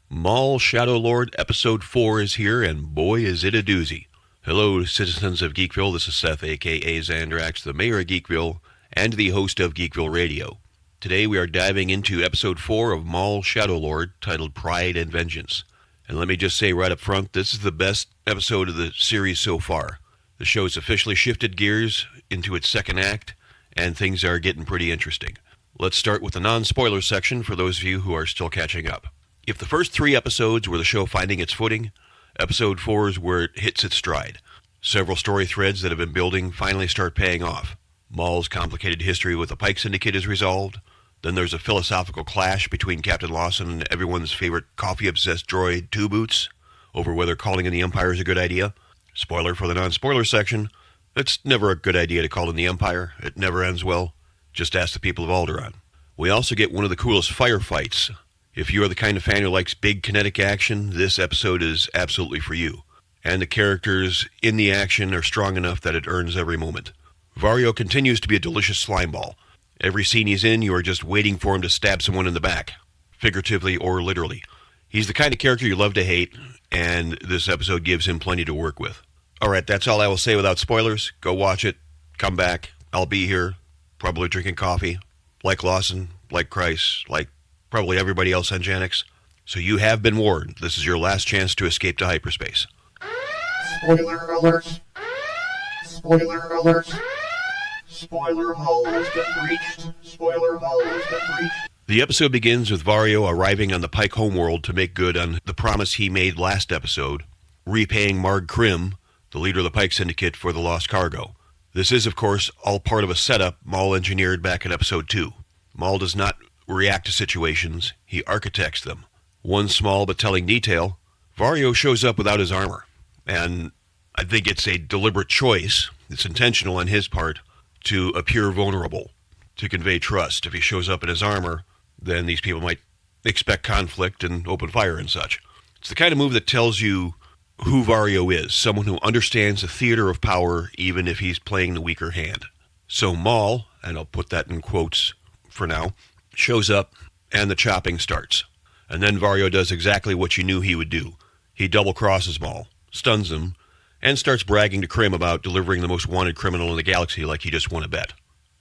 Maul Shadow Lord Episode 4 is here, and boy is it a doozy. Hello, citizens of Geekville. This is Seth, a.k.a. Zandrax, the mayor of Geekville, and the host of Geekville Radio. Today we are diving into Episode 4 of Maul Shadow Lord, titled Pride and Vengeance. And let me just say right up front, this is the best episode of the series so far. The show has officially shifted gears into its second act, and things are getting pretty interesting. Let's start with the non-spoiler section for those of you who are still catching up. If the first 3 episodes were the show finding its footing, Episode 4 is where it hits its stride. Several story threads that have been building finally start paying off. Maul's complicated history with the Pike Syndicate is resolved. Then there's a philosophical clash between Captain Lawson and everyone's favorite coffee-obsessed droid, 2 Boots, over whether calling in the Empire is a good idea. Spoiler for the non-spoiler section, it's never a good idea to call in the Empire. It never ends well. Just ask the people of Alderaan. We also get one of the coolest firefights. If you are the kind of fan who likes big kinetic action, this episode is absolutely for you. And the characters in the action are strong enough that it earns every moment. Varyo continues to be a delicious slimeball. Every scene he's in, you are just waiting for him to stab someone in the back, figuratively or literally. He's the kind of character you love to hate, and this episode gives him plenty to work with. Alright, that's all I will say without spoilers. Go watch it, come back, I'll be here, probably drinking coffee, like Lawson, like Christ, like probably everybody else on Janix. So you have been warned. This is your last chance to escape to hyperspace. Spoiler alert! Spoiler alert! Spoiler hole has been breached. Spoiler hole has been breached. The episode begins with Varyo arriving on the Pike homeworld to make good on the promise he made last episode, repaying Marg Krim, the leader of the Pike Syndicate, for the lost cargo. This is, of course, all part of a setup Maul engineered back in Episode 2. Maul does not react to situations, he architects them. One small but telling detail, Varyo shows up without his armor. And I think it's a deliberate choice, it's intentional on his part, to appear vulnerable, to convey trust. If he shows up in his armor, then these people might expect conflict and open fire and such. It's the kind of move that tells you who Varyo is, someone who understands the theater of power even if he's playing the weaker hand. So Maul, and I'll put that in quotes for now, shows up and the chopping starts. And then Varyo does exactly what you knew he would do. He double-crosses Maul, stuns him, and starts bragging to Krim about delivering the most wanted criminal in the galaxy like he just won a bet.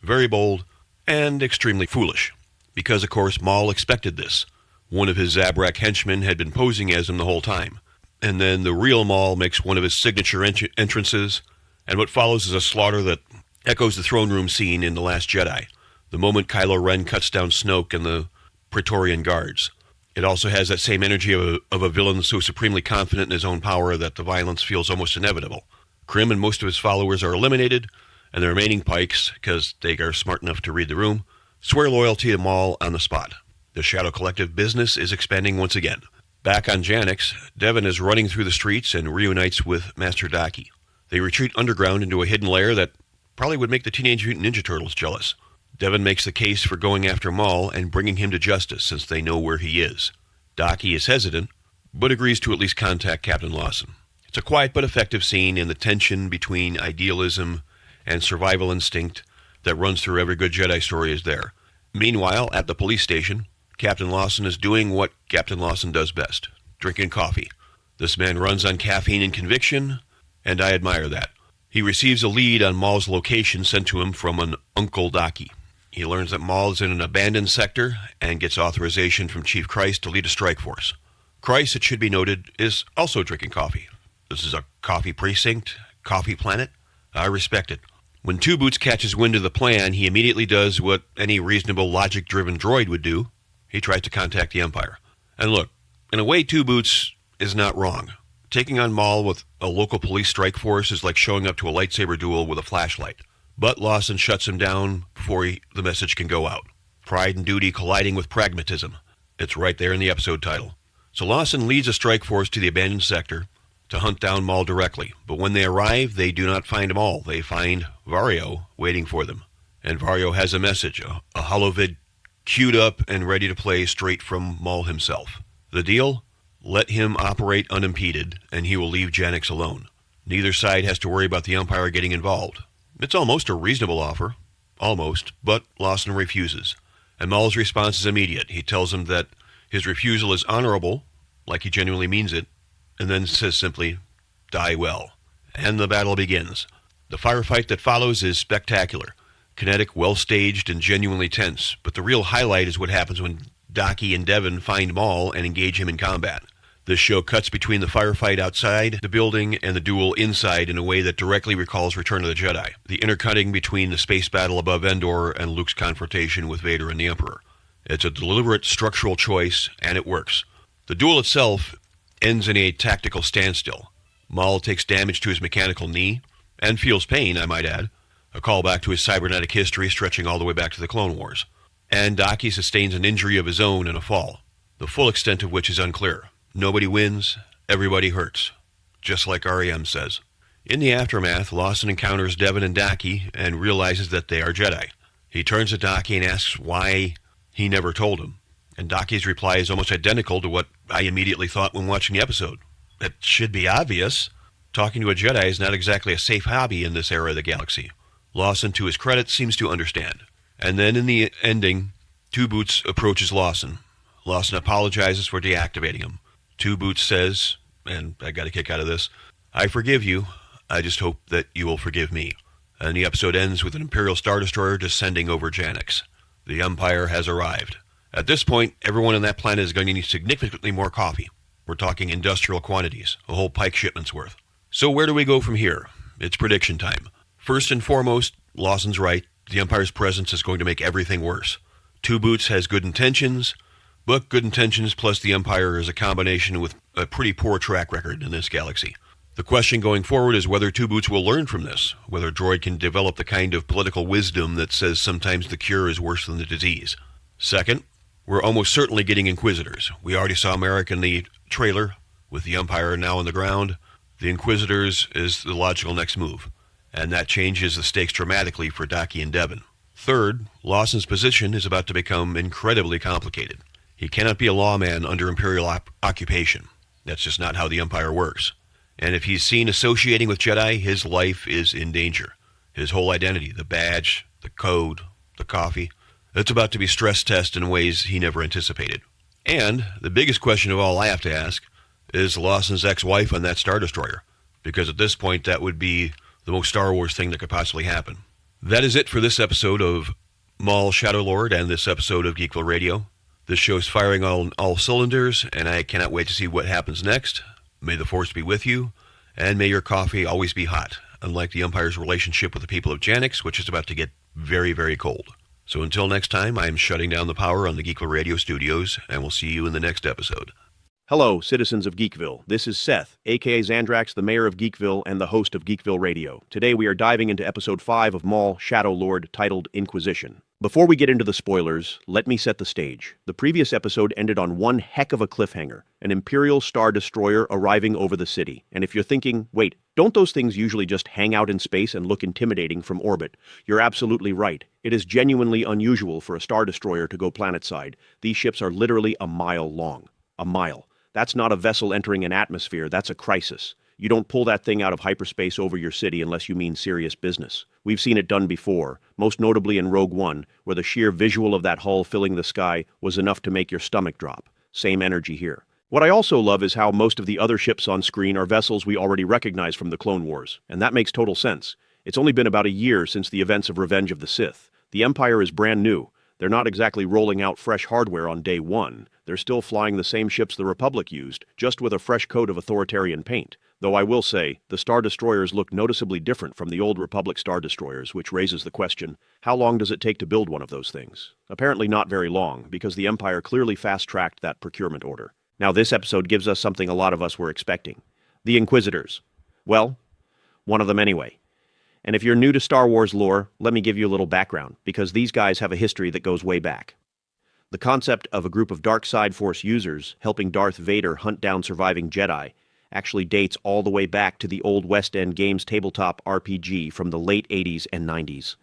Very bold and extremely foolish. Because, of course, Maul expected this. One of his Zabrak henchmen had been posing as him the whole time. And then the real Maul makes one of his signature entrances, and what follows is a slaughter that echoes the throne room scene in The Last Jedi, the moment Kylo Ren cuts down Snoke and the Praetorian guards. It also has that same energy of a villain so supremely confident in his own power that the violence feels almost inevitable. Krim and most of his followers are eliminated, and the remaining Pikes, because they are smart enough to read the room, swear loyalty to Maul on the spot. The Shadow Collective business is expanding once again. Back on Janix, Devon is running through the streets and reunites with Master Daki. They retreat underground into a hidden lair that probably would make the Teenage Mutant Ninja Turtles jealous. Devon makes the case for going after Maul and bringing him to justice since they know where he is. Daki is hesitant, but agrees to at least contact Captain Lawson. It's a quiet but effective scene, and the tension between idealism and survival instinct that runs through every good Jedi story is there. Meanwhile, at the police station, Captain Lawson is doing what Captain Lawson does best, drinking coffee. This man runs on caffeine and conviction, and I admire that. He receives a lead on Maul's location sent to him from an Uncle Daki. He learns that Maul is in an abandoned sector and gets authorization from Chief Christ to lead a strike force. Christ, it should be noted, is also drinking coffee. This is a coffee precinct, coffee planet. I respect it. When 2 Boots catches wind of the plan, he immediately does what any reasonable logic-driven droid would do. He tries to contact the Empire. And look, in a way, Two Boots is not wrong. Taking on Maul with a local police strike force is like showing up to a lightsaber duel with a flashlight. But Lawson shuts him down before the message can go out. Pride and duty colliding with pragmatism. It's right there in the episode title. So Lawson leads a strike force to the abandoned sector to hunt down Maul directly. But when they arrive, they do not find Maul. They find Vario waiting for them. And Vario has a message, a holovid queued up and ready to play straight from Maul himself. The deal? Let him operate unimpeded, and he will leave Janix alone. Neither side has to worry about the Empire getting involved. It's almost a reasonable offer. Almost, but Lawson refuses. And Maul's response is immediate. He tells him that his refusal is honorable, like he genuinely means it, and then says simply, die well. And the battle begins. The firefight that follows is spectacular. Kinetic, well-staged, and genuinely tense. But the real highlight is what happens when Daki and Devon find Maul and engage him in combat. This show cuts between the firefight outside the building and the duel inside in a way that directly recalls Return of the Jedi, the intercutting between the space battle above Endor and Luke's confrontation with Vader and the Emperor. It's a deliberate structural choice, and it works. The duel itself ends in a tactical standstill. Maul takes damage to his mechanical knee, and feels pain, I might add, a callback to his cybernetic history stretching all the way back to the Clone Wars. And Daki sustains an injury of his own in a fall, the full extent of which is unclear. Nobody wins, everybody hurts, just like R.E.M. says. In the aftermath, Lawson encounters Devon and Daki and realizes that they are Jedi. He turns to Daki and asks why he never told him, and Daki's reply is almost identical to what I immediately thought when watching the episode. It should be obvious. Talking to a Jedi is not exactly a safe hobby in this era of the galaxy. Lawson, to his credit, seems to understand. And then in the ending, Two Boots approaches Lawson. Lawson apologizes for deactivating him. Two Boots says, and I got a kick out of this, I forgive you. I just hope that you will forgive me. And the episode ends with an Imperial Star Destroyer descending over Janix. The Empire has arrived. At this point, everyone on that planet is going to need significantly more coffee. We're talking industrial quantities, a whole pike shipment's worth. So where do we go from here? It's prediction time. First and foremost, Lawson's right. The Empire's presence is going to make everything worse. Two Boots has good intentions, but good intentions plus the Empire is a combination with a pretty poor track record in this galaxy. The question going forward is whether Two Boots will learn from this, whether Droid can develop the kind of political wisdom that says sometimes the cure is worse than the disease. Second, we're almost certainly getting Inquisitors. We already saw Merrick in the trailer, with the Empire now on the ground. The Inquisitors is the logical next move, and that changes the stakes dramatically for Daki and Devon. Third, Lawson's position is about to become incredibly complicated. He cannot be a lawman under Imperial occupation. That's just not how the Empire works. And if he's seen associating with Jedi, his life is in danger. His whole identity, the badge, the code, the coffee, it's about to be stress tested in ways he never anticipated. And the biggest question of all I have to ask is Lawson's ex-wife on that Star Destroyer, because at this point that would be the most Star Wars thing that could possibly happen. That is it for this episode of Maul Shadow Lord and this episode of Geekville Radio. This show's firing on all cylinders, and I cannot wait to see what happens next. May the Force be with you, and may your coffee always be hot, unlike the Empire's relationship with the people of Janix, which is about to get very, very cold. So until next time, I am shutting down the power on the Geekville Radio studios, and we'll see you in the next episode. Hello, citizens of Geekville. This is Seth, a.k.a. Xandrax, the mayor of Geekville and the host of Geekville Radio. Today we are diving into Episode 5 of Maul Shadow Lord, titled Inquisition. Before we get into the spoilers, let me set the stage. The previous episode ended on one heck of a cliffhanger, an Imperial Star Destroyer arriving over the city. And if you're thinking, wait, don't those things usually just hang out in space and look intimidating from orbit? You're absolutely right. It is genuinely unusual for a Star Destroyer to go planetside. These ships are literally a mile long. A mile. That's not a vessel entering an atmosphere, that's a crisis. You don't pull that thing out of hyperspace over your city unless you mean serious business. We've seen it done before, most notably in Rogue One, where the sheer visual of that hull filling the sky was enough to make your stomach drop. Same energy here. What I also love is how most of the other ships on screen are vessels we already recognize from the Clone Wars, and that makes total sense. It's only been about a year since the events of Revenge of the Sith. The Empire is brand new. They're not exactly rolling out fresh hardware on day one. They're still flying the same ships the Republic used, just with a fresh coat of authoritarian paint. Though I will say, the Star Destroyers look noticeably different from the old Republic Star Destroyers, which raises the question, how long does it take to build one of those things? Apparently not very long, because the Empire clearly fast-tracked that procurement order. Now this episode gives us something a lot of us were expecting. The Inquisitors. Well, one of them anyway. And if you're new to Star Wars lore, let me give you a little background, because these guys have a history that goes way back. The concept of a group of dark side force users helping Darth Vader hunt down surviving Jedi actually dates all the way back to the old West End Games tabletop RPG from the late 80s and 90s.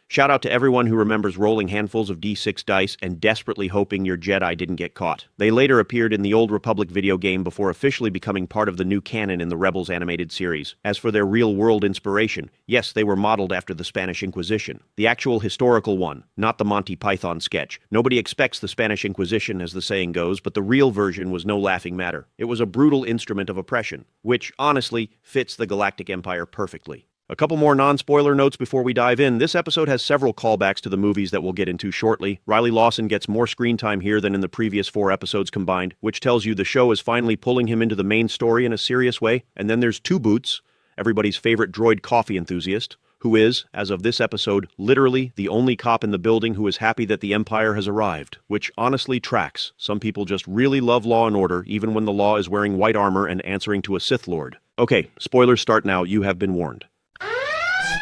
Shout out to everyone who remembers rolling handfuls of D6 dice and desperately hoping your Jedi didn't get caught. They later appeared in the Old Republic video game before officially becoming part of the new canon in the Rebels animated series. As for their real-world inspiration, yes, they were modeled after the Spanish Inquisition. The actual historical one, not the Monty Python sketch. Nobody expects the Spanish Inquisition, as the saying goes, but the real version was no laughing matter. It was a brutal instrument of oppression, which, honestly, fits the Galactic Empire perfectly. A couple more non-spoiler notes before we dive in. This episode has several callbacks to the movies that we'll get into shortly. Riley Lawson gets more screen time here than in the previous 4 episodes combined, which tells you the show is finally pulling him into the main story in a serious way. And then there's Two Boots, everybody's favorite droid coffee enthusiast, who is, as of this episode, literally the only cop in the building who is happy that the Empire has arrived, which honestly tracks. Some people just really love law and order, even when the law is wearing white armor and answering to a Sith Lord. Okay, spoilers start now. You have been warned.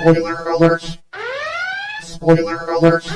Spoiler alert! Spoiler alert!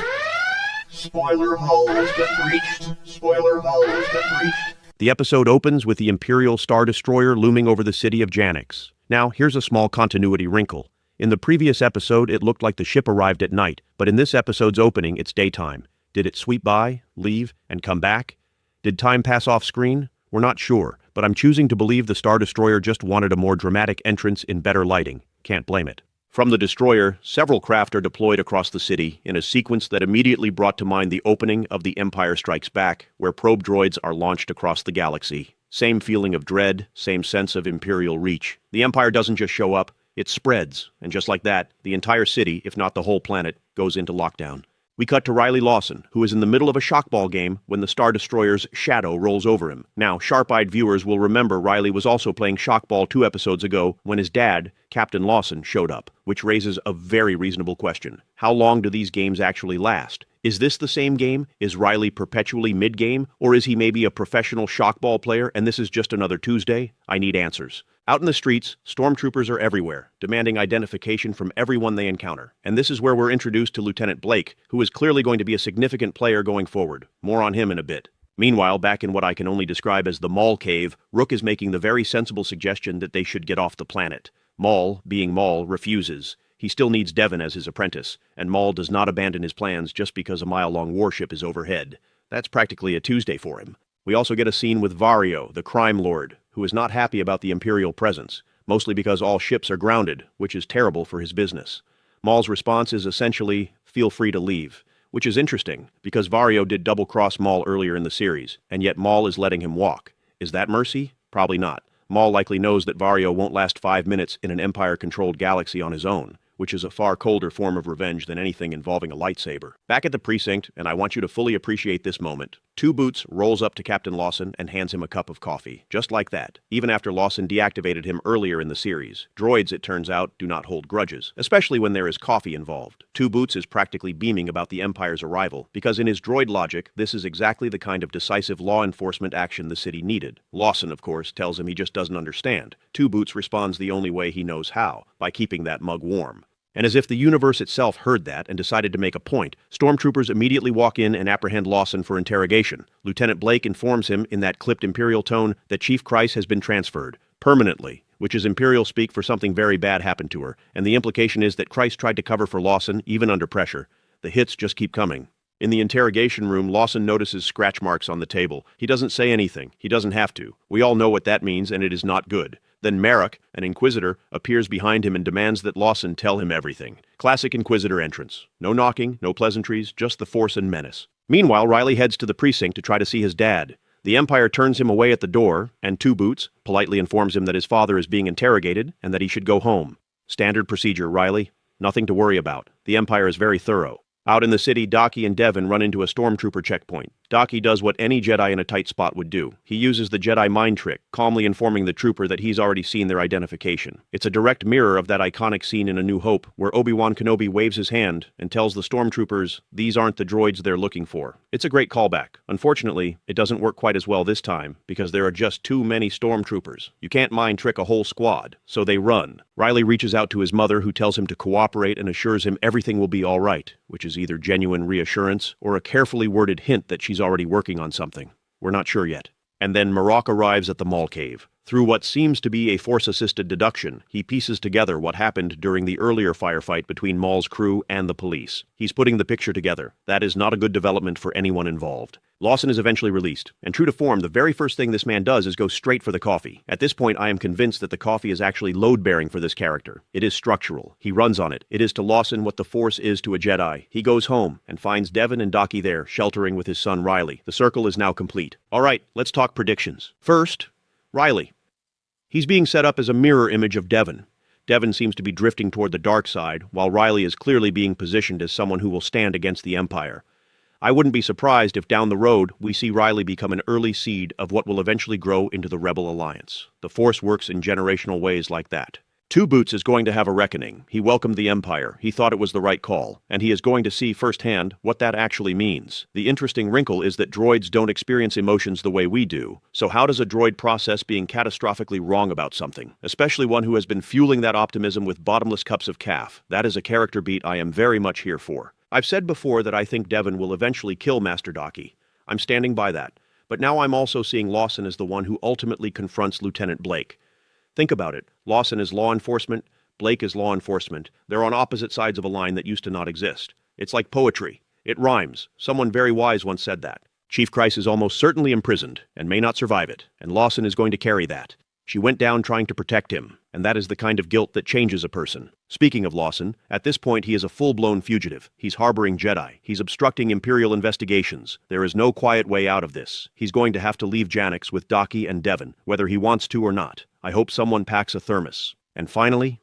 Spoiler hole has been breached! Spoiler hole has been breached! The episode opens with the Imperial Star Destroyer looming over the city of Janix. Now, here's a small continuity wrinkle. In the previous episode, it looked like the ship arrived at night, but in this episode's opening, it's daytime. Did it sweep by, leave, and come back? Did time pass off screen? We're not sure, but I'm choosing to believe the Star Destroyer just wanted a more dramatic entrance in better lighting. Can't blame it. From the destroyer, several craft are deployed across the city in a sequence that immediately brought to mind the opening of The Empire Strikes Back, where probe droids are launched across the galaxy. Same feeling of dread, same sense of Imperial reach. The Empire doesn't just show up, it spreads, and just like that, the entire city, if not the whole planet, goes into lockdown. We cut to Riley Lawson, who is in the middle of a shockball game when the Star Destroyer's shadow rolls over him. Now, sharp-eyed viewers will remember Riley was also playing shockball 2 episodes ago when his dad, Captain Lawson, showed up, which raises a very reasonable question. How long do these games actually last? Is this the same game? Is Riley perpetually mid-game? Or is he maybe a professional shockball player and this is just another Tuesday? I need answers. Out in the streets, stormtroopers are everywhere, demanding identification from everyone they encounter. And this is where we're introduced to Lieutenant Blake, who is clearly going to be a significant player going forward. More on him in a bit. Meanwhile, back in what I can only describe as the Maul cave, Rook is making the very sensible suggestion that they should get off the planet. Maul, being Maul, refuses. He still needs Devon as his apprentice, and Maul does not abandon his plans just because a mile-long warship is overhead. That's practically a Tuesday for him. We also get a scene with Vario, the crime lord, who is not happy about the Imperial presence, mostly because all ships are grounded, which is terrible for his business. Maul's response is essentially, feel free to leave, which is interesting, because Vario did double-cross Maul earlier in the series, and yet Maul is letting him walk. Is that mercy? Probably not. Maul likely knows that Vario won't last 5 minutes in an Empire-controlled galaxy on his own, which is a far colder form of revenge than anything involving a lightsaber. Back at the precinct, and I want you to fully appreciate this moment, Two Boots rolls up to Captain Lawson and hands him a cup of coffee. Just like that, even after Lawson deactivated him earlier in the series. Droids, it turns out, do not hold grudges, especially when there is coffee involved. Two Boots is practically beaming about the Empire's arrival, because in his droid logic, this is exactly the kind of decisive law enforcement action the city needed. Lawson, of course, tells him he just doesn't understand. Two Boots responds the only way he knows how, by keeping that mug warm. And as if the universe itself heard that and decided to make a point, stormtroopers immediately walk in and apprehend Lawson for interrogation. Lieutenant Blake informs him in that clipped Imperial tone that Chief Kryce has been transferred, permanently, which is Imperial speak for something very bad happened to her, and the implication is that Kryce tried to cover for Lawson, even under pressure. The hits just keep coming. In the interrogation room, Lawson notices scratch marks on the table. He doesn't say anything. He doesn't have to. We all know what that means, and it is not good. Then Merrick, an Inquisitor, appears behind him and demands that Lawson tell him everything. Classic Inquisitor entrance. No knocking, no pleasantries, just the force and menace. Meanwhile, Riley heads to the precinct to try to see his dad. The Empire turns him away at the door, and Two Boots politely informs him that his father is being interrogated and that he should go home. Standard procedure, Riley. Nothing to worry about. The Empire is very thorough. Out in the city, Daki and Devon run into a stormtrooper checkpoint. Daki does what any Jedi in a tight spot would do. He uses the Jedi mind trick, calmly informing the trooper that he's already seen their identification. It's a direct mirror of that iconic scene in A New Hope, where Obi-Wan Kenobi waves his hand and tells the stormtroopers these aren't the droids they're looking for. It's a great callback. Unfortunately, it doesn't work quite as well this time, because there are just too many stormtroopers. You can't mind trick a whole squad, so they run. Riley reaches out to his mother, who tells him to cooperate and assures him everything will be all right, which is either genuine reassurance or a carefully worded hint that she's already working on something. We're not sure yet. And then Marok arrives at the Maul cave. Through what seems to be a Force-assisted deduction, he pieces together what happened during the earlier firefight between Maul's crew and the police. He's putting the picture together. That is not a good development for anyone involved. Lawson is eventually released, and true to form, the very first thing this man does is go straight for the coffee. At this point, I am convinced that the coffee is actually load-bearing for this character. It is structural. He runs on it. It is to Lawson what the Force is to a Jedi. He goes home and finds Devon and Daki there, sheltering with his son Riley. The circle is now complete. All right, let's talk predictions. First, Riley. He's being set up as a mirror image of Devon. Devon seems to be drifting toward the dark side, while Riley is clearly being positioned as someone who will stand against the Empire. I wouldn't be surprised if down the road we see Riley become an early seed of what will eventually grow into the Rebel Alliance. The Force works in generational ways like that. Two Boots is going to have a reckoning. He welcomed the Empire. He thought it was the right call. And he is going to see firsthand what that actually means. The interesting wrinkle is that droids don't experience emotions the way we do. So how does a droid process being catastrophically wrong about something? Especially one who has been fueling that optimism with bottomless cups of caf. That is a character beat I am very much here for. I've said before that I think Devon will eventually kill Master Daki. I'm standing by that. But now I'm also seeing Lawson as the one who ultimately confronts Lieutenant Blake. Think about it. Lawson is law enforcement, Blake is law enforcement. They're on opposite sides of a line that used to not exist. It's like poetry. It rhymes. Someone very wise once said that. Chief Kryce is almost certainly imprisoned, and may not survive it, and Lawson is going to carry that. She went down trying to protect him, and that is the kind of guilt that changes a person. Speaking of Lawson, at this point he is a full-blown fugitive. He's harboring Jedi. He's obstructing Imperial investigations. There is no quiet way out of this. He's going to have to leave Janix with Daki and Devon, whether he wants to or not. I hope someone packs a thermos. And finally,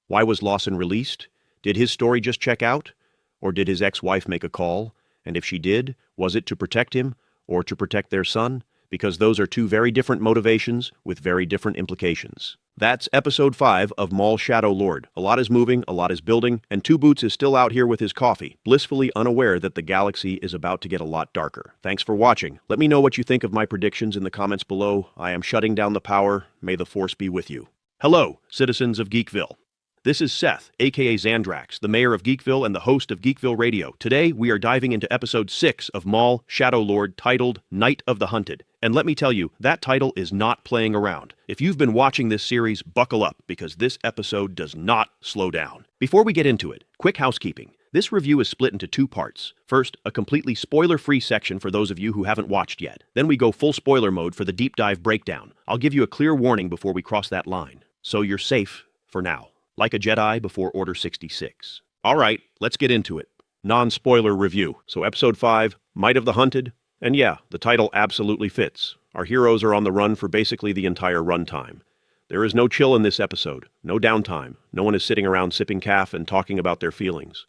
why was Lawson released? Did his story just check out? Or did his ex-wife make a call? And if she did, was it to protect him or to protect their son? Because those are two very different motivations with very different implications. That's episode 5 of Maul Shadow Lord. A lot is moving, a lot is building, and Two Boots is still out here with his coffee, blissfully unaware that the galaxy is about to get a lot darker. Thanks for watching. Let me know what you think of my predictions in the comments below. I am shutting down the power. May the Force be with you. Hello, citizens of Geekville. This is Seth, aka Zandrax, the mayor of Geekville and the host of Geekville Radio. Today, we are diving into episode 6 of Maul Shadow Lord, titled Night of the Hunted. And let me tell you, that title is not playing around. If you've been watching this series, buckle up, because this episode does not slow down. Before we get into it, quick housekeeping. This review is split into 2 parts. First, a completely spoiler-free section for those of you who haven't watched yet. Then we go full spoiler mode for the deep dive breakdown. I'll give you a clear warning before we cross that line. So you're safe for now. Like a Jedi before Order 66. All right, let's get into it. Non-spoiler review. So episode 5, Might of the Hunted. And yeah, the title absolutely fits. Our heroes are on the run for basically the entire runtime. There is no chill in this episode, no downtime. No one is sitting around sipping caf and talking about their feelings.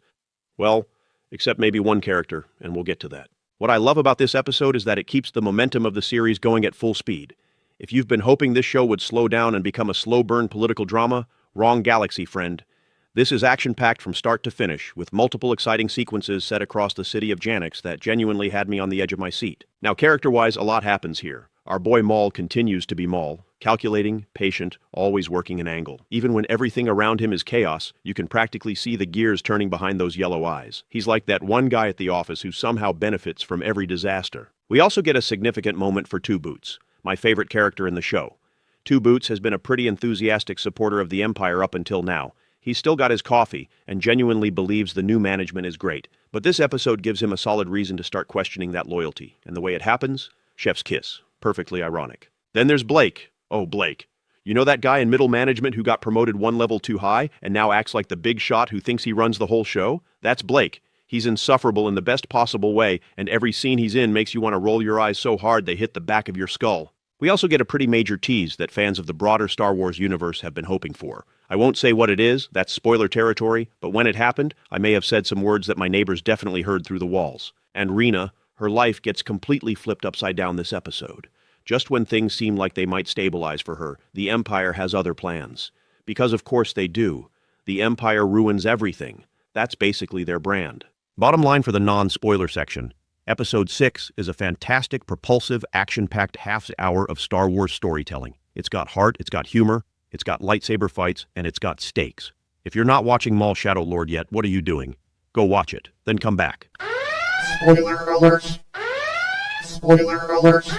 Well, except maybe one character, and we'll get to that. What I love about this episode is that it keeps the momentum of the series going at full speed. If you've been hoping this show would slow down and become a slow-burn political drama, wrong galaxy, friend. This is action-packed from start to finish, with multiple exciting sequences set across the city of Janix that genuinely had me on the edge of my seat. Now, character-wise, a lot happens here. Our boy Maul continues to be Maul, calculating, patient, always working an angle. Even when everything around him is chaos, you can practically see the gears turning behind those yellow eyes. He's like that one guy at the office who somehow benefits from every disaster. We also get a significant moment for Two Boots, my favorite character in the show. Two Boots has been a pretty enthusiastic supporter of the Empire up until now. He's still got his coffee and genuinely believes the new management is great. But this episode gives him a solid reason to start questioning that loyalty. And the way it happens? Chef's kiss. Perfectly ironic. Then there's Blake. Oh, Blake. You know that guy in middle management who got promoted 1 level too high and now acts like the big shot who thinks he runs the whole show? That's Blake. He's insufferable in the best possible way, and every scene he's in makes you want to roll your eyes so hard they hit the back of your skull. We also get a pretty major tease that fans of the broader Star Wars universe have been hoping for. I won't say what it is, that's spoiler territory, but when it happened, I may have said some words that my neighbors definitely heard through the walls. And Rena, her life gets completely flipped upside down this episode. Just when things seem like they might stabilize for her, the Empire has other plans. Because of course they do. The Empire ruins everything. That's basically their brand. Bottom line for the non-spoiler section. Episode 6 is a fantastic, propulsive, action-packed half-hour of Star Wars storytelling. It's got heart, it's got humor, it's got lightsaber fights, and it's got stakes. If you're not watching Maul Shadow Lord yet, what are you doing? Go watch it, then come back. Spoiler alert! Spoiler alert!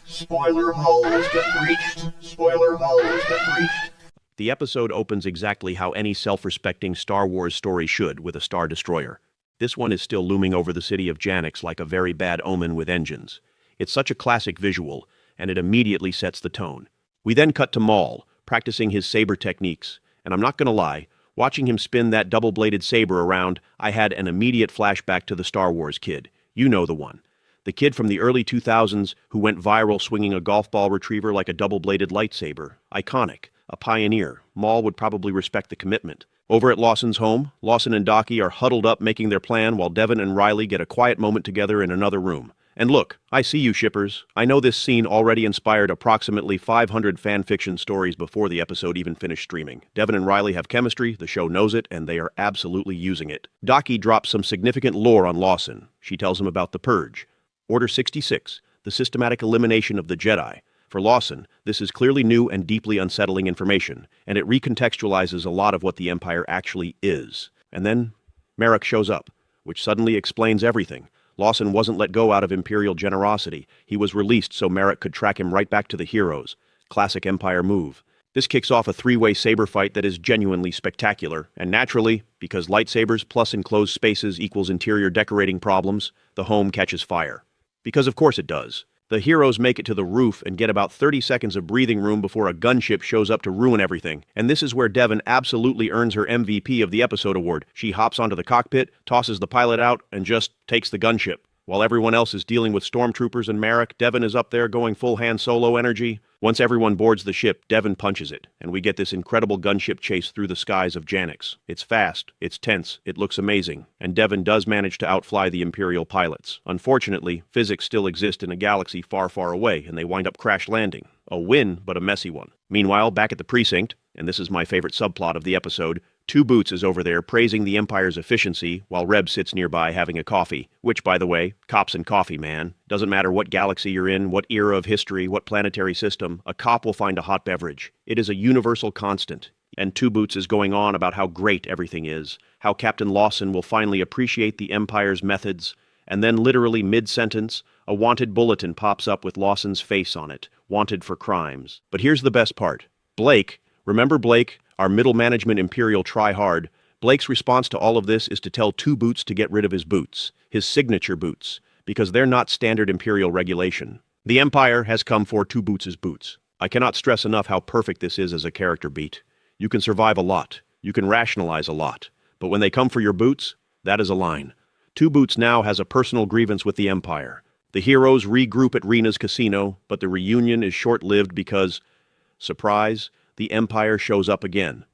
Spoiler hole has been breached! Spoiler hole has been breached! The episode opens exactly how any self-respecting Star Wars story should, with a Star Destroyer. This one is still looming over the city of Janix like a very bad omen with engines. It's such a classic visual, and it immediately sets the tone. We then cut to Maul, practicing his saber techniques, and I'm not gonna lie, watching him spin that double-bladed saber around, I had an immediate flashback to the Star Wars kid. You know the one. The kid from the early 2000s who went viral swinging a golf ball retriever like a double-bladed lightsaber. Iconic. A pioneer. Maul would probably respect the commitment. Over at Lawson's home, Lawson and Docky are huddled up making their plan while Devon and Riley get a quiet moment together in another room. And look, I see you shippers. I know this scene already inspired approximately 500 fanfiction stories before the episode even finished streaming. Devon and Riley have chemistry, the show knows it, and they are absolutely using it. Docky drops some significant lore on Lawson. She tells him about the Purge. Order 66, the systematic elimination of the Jedi. For Lawson, this is clearly new and deeply unsettling information, and it recontextualizes a lot of what the Empire actually is. And then, Merrick shows up, which suddenly explains everything. Lawson wasn't let go out of Imperial generosity. He was released so Merrick could track him right back to the heroes. Classic Empire move. This kicks off a three-way saber fight that is genuinely spectacular, and naturally, because lightsabers plus enclosed spaces equals interior decorating problems, the home catches fire. Because of course it does. The heroes make it to the roof and get about 30 seconds of breathing room before a gunship shows up to ruin everything. And this is where Devon absolutely earns her MVP of the episode award. She hops onto the cockpit, tosses the pilot out, and just takes the gunship. While everyone else is dealing with stormtroopers and Merrick, Devon is up there going full Han Solo energy. Once everyone boards the ship, Devon punches it, and we get this incredible gunship chase through the skies of Janix. It's fast, it's tense, it looks amazing, and Devon does manage to outfly the Imperial pilots. Unfortunately, physics still exist in a galaxy far, far away, and they wind up crash landing. A win, but a messy one. Meanwhile, back at the precinct, and this is my favorite subplot of the episode, Two Boots is over there praising the Empire's efficiency while Reb sits nearby having a coffee. Which, by the way, cops and coffee, man. Doesn't matter what galaxy you're in, what era of history, what planetary system, a cop will find a hot beverage. It is a universal constant. And Two Boots is going on about how great everything is, how Captain Lawson will finally appreciate the Empire's methods, and then literally mid-sentence, a wanted bulletin pops up with Lawson's face on it, wanted for crimes. But here's the best part. Blake, remember Blake? Our middle management Imperial try-hard, Blake's response to all of this is to tell Two Boots to get rid of his boots, his signature boots, because they're not standard Imperial regulation. The Empire has come for Two Boots' boots. I cannot stress enough how perfect this is as a character beat. You can survive a lot, you can rationalize a lot, but when they come for your boots, that is a line. Two Boots now has a personal grievance with the Empire. The heroes regroup at Rena's casino, but the reunion is short-lived because, surprise, the Empire shows up again.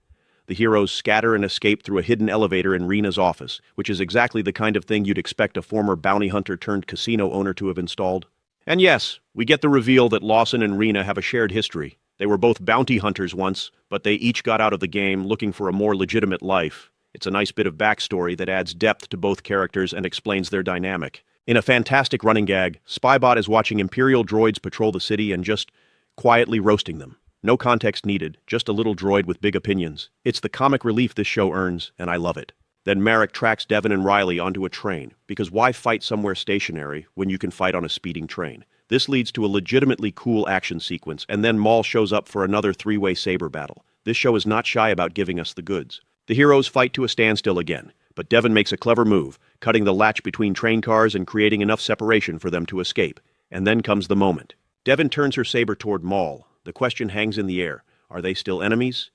The heroes scatter and escape through a hidden elevator in Rena's office, which is exactly the kind of thing you'd expect a former bounty hunter turned casino owner to have installed. And yes, we get the reveal that Lawson and Rena have a shared history. They were both bounty hunters once, but they each got out of the game looking for a more legitimate life. It's a nice bit of backstory that adds depth to both characters and explains their dynamic. In a fantastic running gag, Spybot is watching Imperial droids patrol the city and just quietly roasting them. No context needed, just a little droid with big opinions. It's the comic relief this show earns, and I love it. Then Merrick tracks Devon and Riley onto a train, because why fight somewhere stationary when you can fight on a speeding train? This leads to a legitimately cool action sequence, and then Maul shows up for another three-way saber battle. This show is not shy about giving us the goods. The heroes fight to a standstill again, but Devon makes a clever move, cutting the latch between train cars and creating enough separation for them to escape. And then comes the moment. Devon turns her saber toward Maul. The question hangs in the air. Are they still enemies?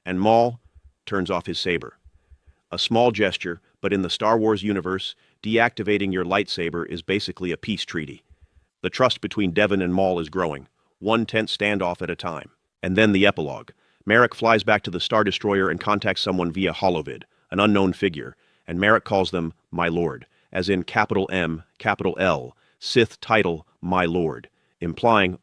And Maul turns off his saber. A small gesture, but in the Star Wars universe, deactivating your lightsaber is basically a peace treaty. The trust between Devon and Maul is growing, one tense standoff at a time. And then the epilogue. Merrick flies back to the Star Destroyer and contacts someone via holovid, an unknown figure, and Merrick calls them My Lord, as in capital M, capital L, Sith title My Lord,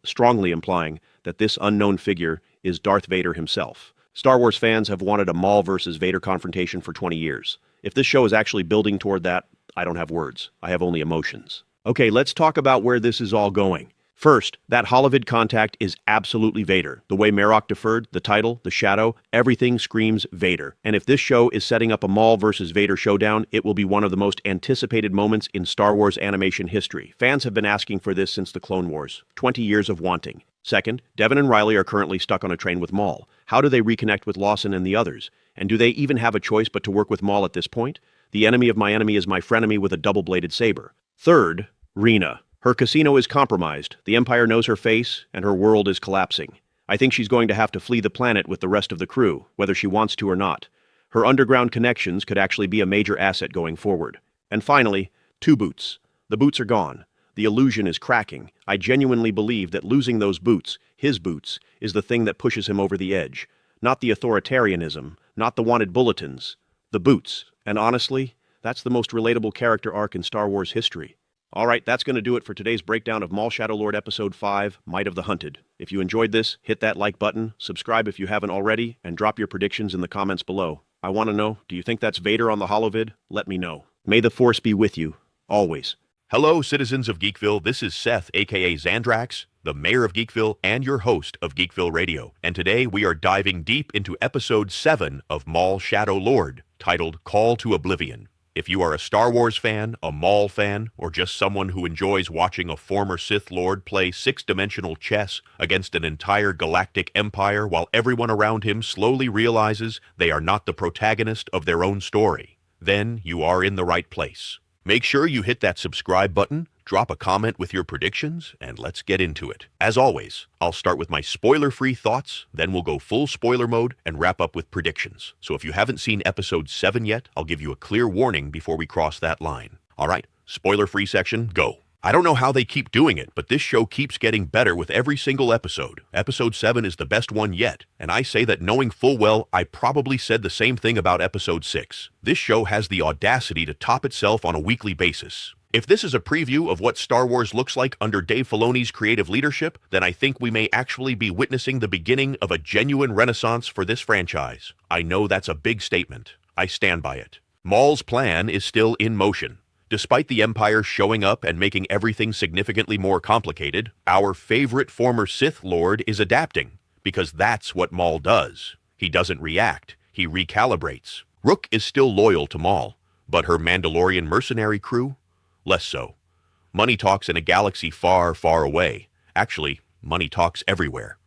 strongly implying that this unknown figure is Darth Vader himself. Star Wars fans have wanted a Maul versus Vader confrontation for 20 years. If this show is actually building toward that, I don't have words. I have only emotions. Okay, let's talk about where this is all going. First, that holovid contact is absolutely Vader. The way Merrick deferred, the title, the shadow, everything screams Vader. And if this show is setting up a Maul versus Vader showdown, it will be one of the most anticipated moments in Star Wars animation history. Fans have been asking for this since the Clone Wars. 20 years of wanting. Second, Devin and Riley are currently stuck on a train with Maul. How do they reconnect with Lawson and the others? And do they even have a choice but to work with Maul at this point? The enemy of my enemy is my frenemy with a double-bladed saber. Third, Rena. Her casino is compromised, the Empire knows her face, and her world is collapsing. I think she's going to have to flee the planet with the rest of the crew, whether she wants to or not. Her underground connections could actually be a major asset going forward. And finally, two boots. The boots are gone. The illusion is cracking. I genuinely believe that losing those boots, his boots, is the thing that pushes him over the edge. Not the authoritarianism, not the wanted bulletins. The boots. And honestly, that's the most relatable character arc in Star Wars history. All right, that's going to do it for today's breakdown of Maul Shadow Lord Episode 5, Might of the Hunted. If you enjoyed this, hit that like button, subscribe if you haven't already, and drop your predictions in the comments below. I want to know, do you think that's Vader on the holovid? Let me know. May the Force be with you, always. Hello, citizens of Geekville. This is Seth, aka Zandrax, the mayor of Geekville and your host of Geekville Radio. And today we are diving deep into Episode 7 of Maul Shadow Lord, titled Call to Oblivion. If you are a Star Wars fan, a Maul fan, or just someone who enjoys watching a former Sith Lord play six-dimensional chess against an entire galactic empire while everyone around him slowly realizes they are not the protagonist of their own story, then you are in the right place. Make sure you hit that subscribe button, drop a comment with your predictions, and let's get into it. As always, I'll start with my spoiler-free thoughts, then we'll go full spoiler mode and wrap up with predictions. So if you haven't seen Episode 7 yet, I'll give you a clear warning before we cross that line. All right, spoiler-free section, go. I don't know how they keep doing it, but this show keeps getting better with every single episode. Episode 7 is the best one yet, and I say that knowing full well I probably said the same thing about Episode 6. This show has the audacity to top itself on a weekly basis. If this is a preview of what Star Wars looks like under Dave Filoni's creative leadership, then I think we may actually be witnessing the beginning of a genuine renaissance for this franchise. I know that's a big statement. I stand by it. Maul's plan is still in motion. Despite the Empire showing up and making everything significantly more complicated, our favorite former Sith Lord is adapting, because that's what Maul does. He doesn't react, he recalibrates. Rook is still loyal to Maul, but her Mandalorian mercenary crew? Less so. Money talks in a galaxy far, far away. Actually, money talks everywhere.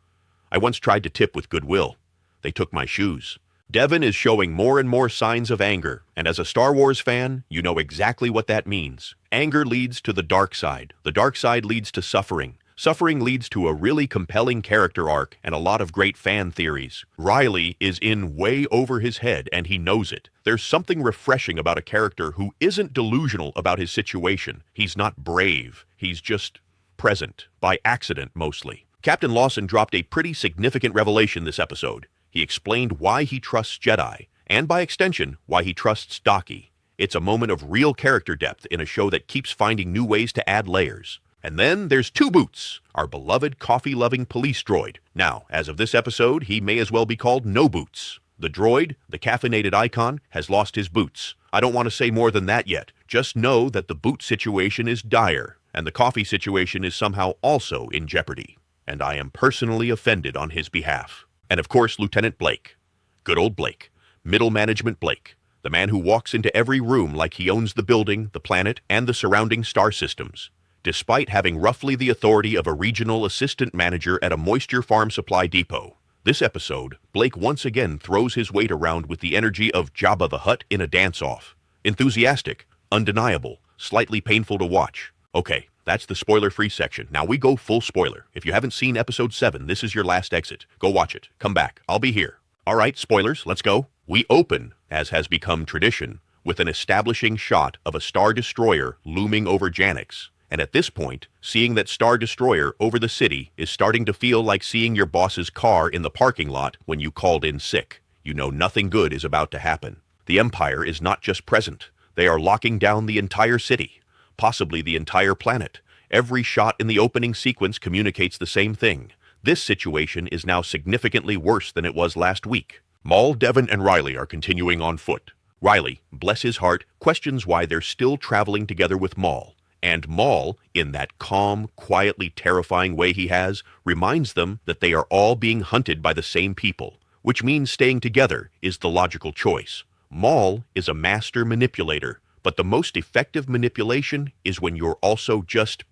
I once tried to tip with goodwill. They took my shoes. Devin is showing more and more signs of anger, and as a Star Wars fan, you know exactly what that means. Anger leads to the dark side. The dark side leads to suffering. Suffering leads to a really compelling character arc and a lot of great fan theories. Riley is in way over his head, and he knows it. There's something refreshing about a character who isn't delusional about his situation. He's not brave. He's just present, by accident mostly. Captain Lawson dropped a pretty significant revelation this episode. He explained why he trusts Jedi, and by extension, why he trusts Daki. It's a moment of real character depth in a show that keeps finding new ways to add layers. And then there's Two Boots, our beloved coffee-loving police droid. Now, as of this episode, he may as well be called No Boots. The droid, the caffeinated icon, has lost his boots. I don't want to say more than that yet. Just know that the boot situation is dire, and the coffee situation is somehow also in jeopardy. And I am personally offended on his behalf. And of course, Lieutenant Blake. Good old Blake. Middle management Blake. The man who walks into every room like he owns the building, the planet, and the surrounding star systems. Despite having roughly the authority of a regional assistant manager at a moisture farm supply depot. This episode, Blake once again throws his weight around with the energy of Jabba the Hutt in a dance-off. Enthusiastic, undeniable, slightly painful to watch. Okay, that's the spoiler-free section. Now we go full spoiler. If you haven't seen Episode 7, this is your last exit. Go watch it. Come back. I'll be here. All right, spoilers, let's go. We open, as has become tradition, with an establishing shot of a Star Destroyer looming over Janix. And at this point, seeing that Star Destroyer over the city is starting to feel like seeing your boss's car in the parking lot when you called in sick. You know nothing good is about to happen. The Empire is not just present. They are locking down the entire city, possibly the entire planet. Every shot in the opening sequence communicates the same thing. This situation is now significantly worse than it was last week. Maul, Devon, and Riley are continuing on foot. Riley, bless his heart, questions why they're still traveling together with Maul. And Maul, in that calm, quietly terrifying way he has, reminds them that they are all being hunted by the same people, which means staying together is the logical choice. Maul is a master manipulator, but the most effective manipulation is when you're also just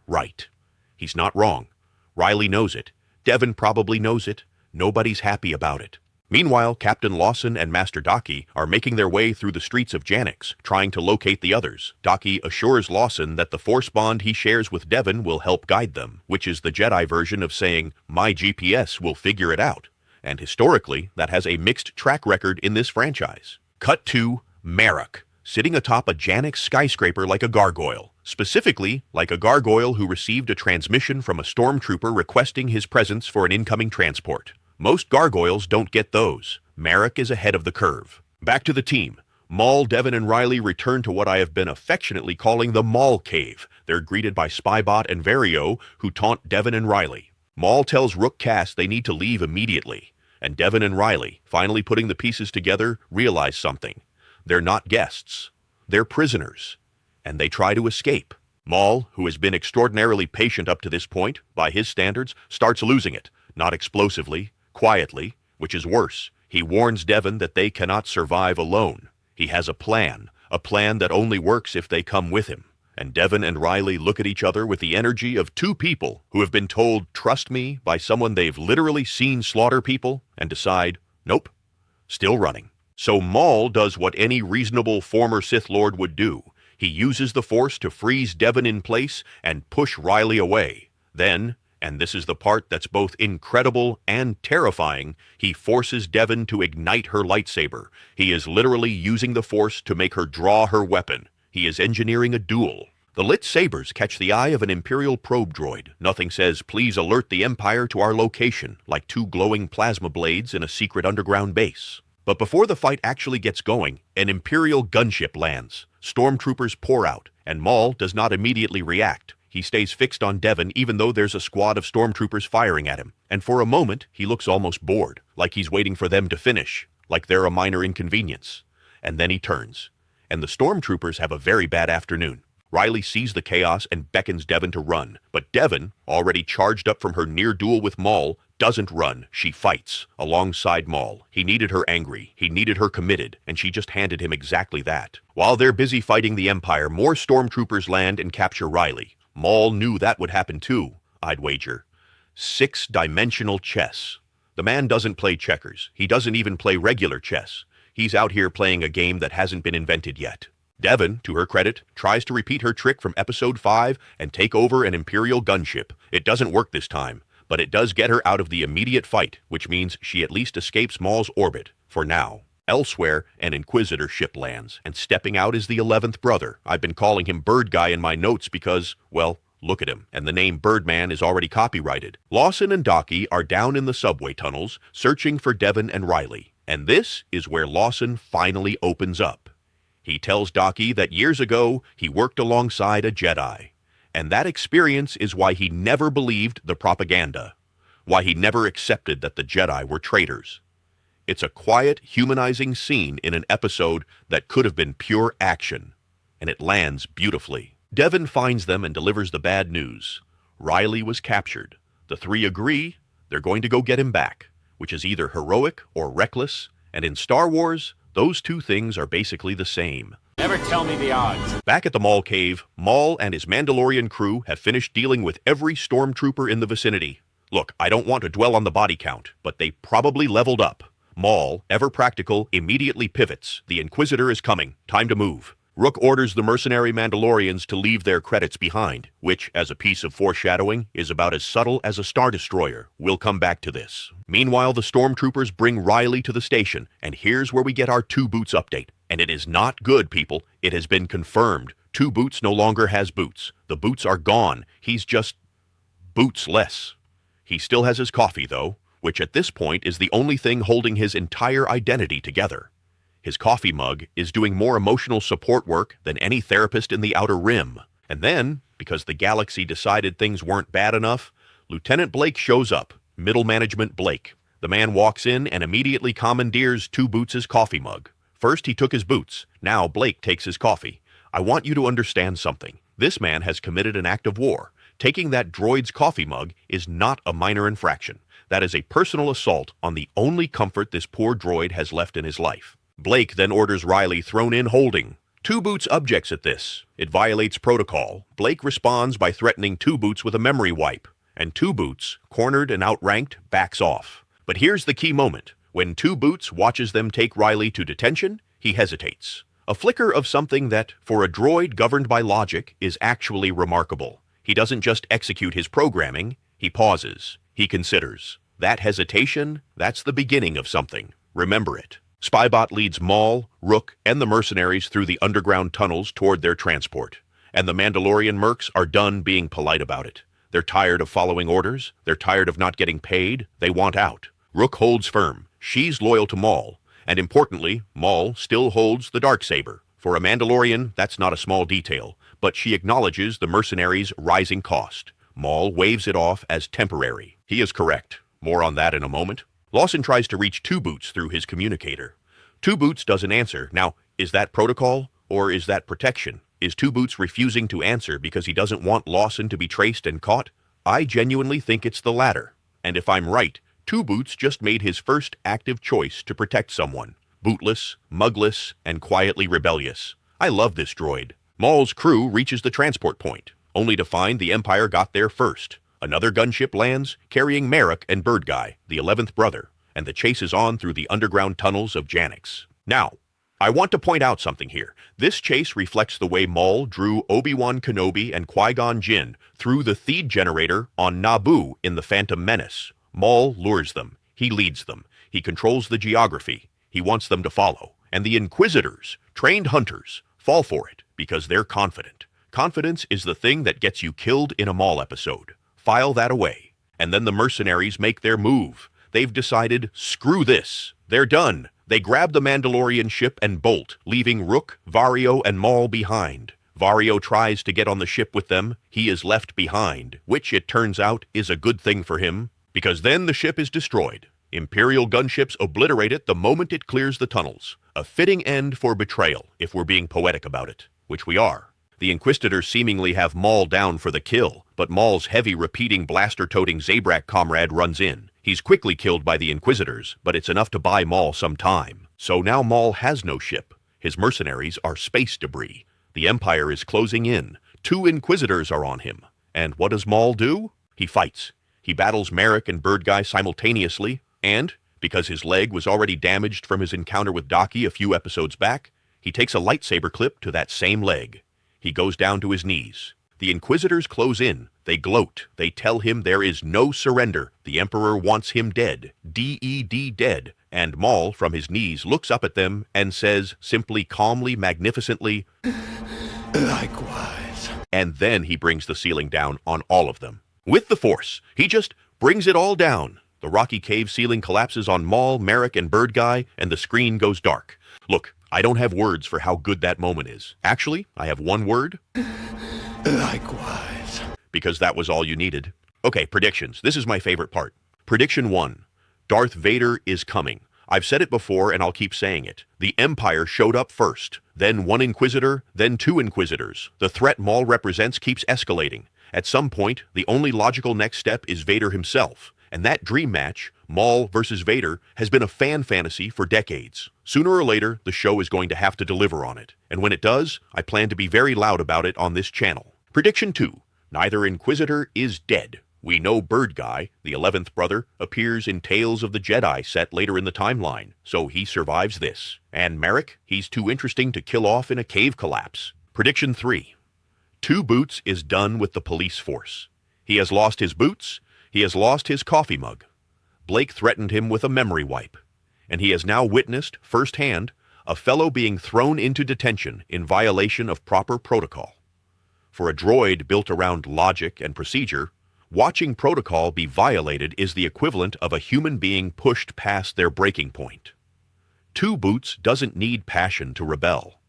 right. He's not wrong. Riley knows it. Devon probably knows it. Nobody's happy about it. Meanwhile, Captain Lawson and Master Daki are making their way through the streets of Janix, trying to locate the others. Daki assures Lawson that the force bond he shares with Devon will help guide them, which is the Jedi version of saying, "My GPS will figure it out." And historically, that has a mixed track record in this franchise. Cut to Marek, sitting atop a Janix skyscraper like a gargoyle. Specifically, like a gargoyle who received a transmission from a stormtrooper requesting his presence for an incoming transport. Most gargoyles don't get those. Marek is ahead of the curve. Back to the team. Maul, Devon, and Riley return to what I have been affectionately calling the Maul Cave. They're greeted by Spybot and Vario, who taunt Devon and Riley. Maul tells Rook Cass they need to leave immediately. And Devon and Riley, finally putting the pieces together, realize something. They're not guests. They're prisoners. And they try to escape. Maul, who has been extraordinarily patient up to this point, by his standards, starts losing it. Not explosively, quietly, which is worse. He warns Devon that they cannot survive alone. He has a plan that only works if they come with him. And Devon and Riley look at each other with the energy of two people who have been told, "Trust me," by someone they've literally seen slaughter people, and decide, nope, still running. So Maul does what any reasonable former Sith Lord would do. He uses the Force to freeze Devon in place and push Riley away. Then, and this is the part that's both incredible and terrifying, he forces Devon to ignite her lightsaber. He is literally using the Force to make her draw her weapon. He is engineering a duel. The lit sabers catch the eye of an Imperial probe droid. Nothing says, "Please alert the Empire to our location," like two glowing plasma blades in a secret underground base. But before the fight actually gets going, an Imperial gunship lands. Stormtroopers pour out, and Maul does not immediately react. He stays fixed on Devon even though there's a squad of stormtroopers firing at him. And for a moment, he looks almost bored, like he's waiting for them to finish, like they're a minor inconvenience. And then he turns. And the stormtroopers have a very bad afternoon. Riley sees the chaos and beckons Devon to run. But Devon, already charged up from her near duel with Maul, doesn't run. She fights alongside Maul. He needed her angry. He needed her committed. And she just handed him exactly that. While they're busy fighting the Empire, more stormtroopers land and capture Riley. Maul knew that would happen too, I'd wager. 6-dimensional chess. The man doesn't play checkers. He doesn't even play regular chess. He's out here playing a game that hasn't been invented yet. Devon, to her credit, tries to repeat her trick from Episode 5 and take over an Imperial gunship. It doesn't work this time, but it does get her out of the immediate fight, which means she at least escapes Maul's orbit, for now. Elsewhere, an Inquisitor ship lands, and stepping out is the 11th brother. I've been calling him Bird Guy in my notes because, well, look at him, and the name Birdman is already copyrighted. Lawson and Daki are down in the subway tunnels, searching for Devon and Riley. And this is where Lawson finally opens up. He tells Daki that years ago, he worked alongside a Jedi. And that experience is why he never believed the propaganda. Why he never accepted that the Jedi were traitors. It's a quiet, humanizing scene in an episode that could have been pure action. And it lands beautifully. Devon finds them and delivers the bad news. Riley was captured. The three agree they're going to go get him back, which is either heroic or reckless, and in Star Wars, those two things are basically the same. Never tell me the odds. Back at the Maul Cave, Maul and his Mandalorian crew have finished dealing with every stormtrooper in the vicinity. Look, I don't want to dwell on the body count, but they probably leveled up. Maul, ever practical, immediately pivots. The Inquisitor is coming. Time to move. Rook orders the mercenary Mandalorians to leave their credits behind, which, as a piece of foreshadowing, is about as subtle as a Star Destroyer. We'll come back to this. Meanwhile, the stormtroopers bring Riley to the station, and here's where we get our Two Boots update. And it is not good, people. It has been confirmed. Two Boots no longer has boots. The boots are gone. He's just bootsless. He still has his coffee, though, which at this point is the only thing holding his entire identity together. His coffee mug is doing more emotional support work than any therapist in the Outer Rim. And then, because the galaxy decided things weren't bad enough, Lieutenant Blake shows up, Middle Management Blake. The man walks in and immediately commandeers Two Boots' coffee mug. First he took his boots, now Blake takes his coffee. I want you to understand something. This man has committed an act of war. Taking that droid's coffee mug is not a minor infraction. That is a personal assault on the only comfort this poor droid has left in his life. Blake then orders Riley thrown in holding. Two Boots objects at this. It violates protocol. Blake responds by threatening Two Boots with a memory wipe. And Two Boots, cornered and outranked, backs off. But here's the key moment. When Two Boots watches them take Riley to detention, he hesitates. A flicker of something that, for a droid governed by logic, is actually remarkable. He doesn't just execute his programming, he pauses. He considers. That hesitation, that's the beginning of something. Remember it. Spybot leads Maul, Rook, and the mercenaries through the underground tunnels toward their transport. And the Mandalorian mercs are done being polite about it. They're tired of following orders. They're tired of not getting paid. They want out. Rook holds firm. She's loyal to Maul. And importantly, Maul still holds the Darksaber. For a Mandalorian, that's not a small detail, but she acknowledges the mercenaries' rising cost. Maul waves it off as temporary. He is correct. More on that in a moment. Lawson tries to reach Two Boots through his communicator. Two Boots doesn't answer. Now, is that protocol or is that protection? Is Two Boots refusing to answer because he doesn't want Lawson to be traced and caught? I genuinely think it's the latter. And if I'm right, Two Boots just made his first active choice to protect someone. Bootless, mugless, and quietly rebellious. I love this droid. Maul's crew reaches the transport point, only to find the Empire got there first. Another gunship lands, carrying Merrick and Bird Guy, the 11th brother, and the chase is on through the underground tunnels of Janix. Now, I want to point out something here. This chase reflects the way Maul drew Obi-Wan Kenobi and Qui-Gon Jinn through the Theed generator on Naboo in The Phantom Menace. Maul lures them. He leads them. He controls the geography. He wants them to follow. And the Inquisitors, trained hunters, fall for it because they're confident. Confidence is the thing that gets you killed in a Maul episode. File that away. And then the mercenaries make their move. They've decided, screw this. They're done. They grab the Mandalorian ship and bolt, leaving Rook, Vario, and Maul behind. Vario tries to get on the ship with them. He is left behind, which, it turns out, is a good thing for him, because then the ship is destroyed. Imperial gunships obliterate it the moment it clears the tunnels. A fitting end for betrayal, if we're being poetic about it, which we are. The Inquisitors seemingly have Maul down for the kill, but Maul's heavy repeating blaster-toting Zabrak comrade runs in. He's quickly killed by the Inquisitors, but it's enough to buy Maul some time. So now Maul has no ship. His mercenaries are space debris. The Empire is closing in. 2 Inquisitors are on him. And what does Maul do? He fights. He battles Merrick and Bird Guy simultaneously, and, because his leg was already damaged from his encounter with Daki a few episodes back, he takes a lightsaber clip to that same leg. He goes down to his knees. The Inquisitors close in. They gloat. They tell him there is no surrender. The Emperor wants him dead. D-E-D dead. And Maul, from his knees, looks up at them and says, simply, calmly, magnificently, likewise. And then he brings the ceiling down on all of them. With the Force. He just brings it all down. The rocky cave ceiling collapses on Maul, Merrick, and Bird Guy, and the screen goes dark. Look, I don't have words for how good that moment is. Actually, I have one word. Likewise. Because that was all you needed. Okay, predictions. This is my favorite part. Prediction 1. Darth Vader is coming. I've said it before and I'll keep saying it. The Empire showed up first. Then 1 Inquisitor, then 2 Inquisitors. The threat Maul represents keeps escalating. At some point, the only logical next step is Vader himself. And that dream match, Maul versus Vader, has been a fan fantasy for decades. Sooner or later, the show is going to have to deliver on it. And when it does, I plan to be very loud about it on this channel. Prediction 2. Neither Inquisitor is dead. We know Bird Guy, the 11th brother, appears in Tales of the Jedi set later in the timeline, so he survives this. And Merrick, he's too interesting to kill off in a cave collapse. Prediction 3. Two Boots is done with the police force. He has lost his boots. He has lost his coffee mug. Blake threatened him with a memory wipe. And he has now witnessed, firsthand, a fellow being thrown into detention in violation of proper protocol. For a droid built around logic and procedure, watching protocol be violated is the equivalent of a human being pushed past their breaking point. Two Boots doesn't need passion to rebel.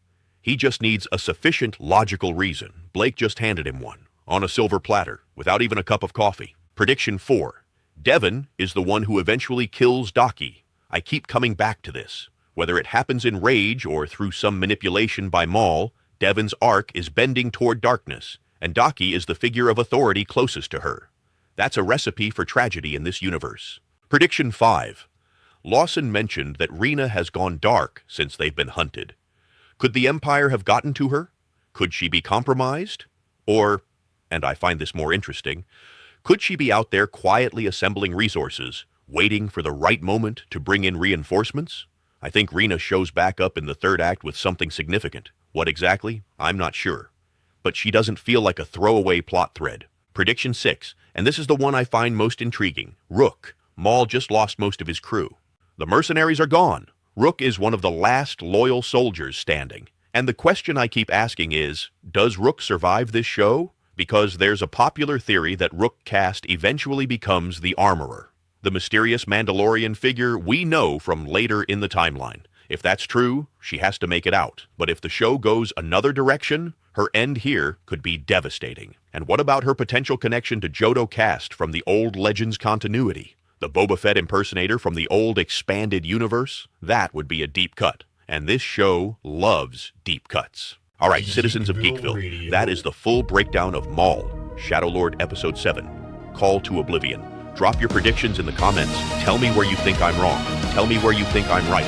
He just needs a sufficient logical reason. Blake just handed him one, on a silver platter, without even a cup of coffee. Prediction 4. Devon is the one who eventually kills Daki. I keep coming back to this. Whether it happens in rage or through some manipulation by Maul, Devon's arc is bending toward darkness, and Daki is the figure of authority closest to her. That's a recipe for tragedy in this universe. Prediction 5. Lawson mentioned that Rena has gone dark since they've been hunted. Could the Empire have gotten to her? Could she be compromised? Or, and I find this more interesting, could she be out there quietly assembling resources, waiting for the right moment to bring in reinforcements? I think Rena shows back up in the third act with something significant. What exactly? I'm not sure. But she doesn't feel like a throwaway plot thread. Prediction 6, and this is the one I find most intriguing. Rook. Maul just lost most of his crew. The mercenaries are gone. Rook is one of the last loyal soldiers standing. And the question I keep asking is, does Rook survive this show? Because there's a popular theory that Rook Cast eventually becomes the Armorer, the mysterious Mandalorian figure we know from later in the timeline. If that's true, she has to make it out. But if the show goes another direction, her end here could be devastating. And what about her potential connection to Jodo Cast from the old Legends continuity? The Boba Fett impersonator from the old expanded universe? That would be a deep cut. And this show loves deep cuts. All right, citizens of Geekville, that is the full breakdown of Maul, Shadow Lord Episode 7, Call to Oblivion. Drop your predictions in the comments. Tell me where you think I'm wrong. Tell me where you think I'm right.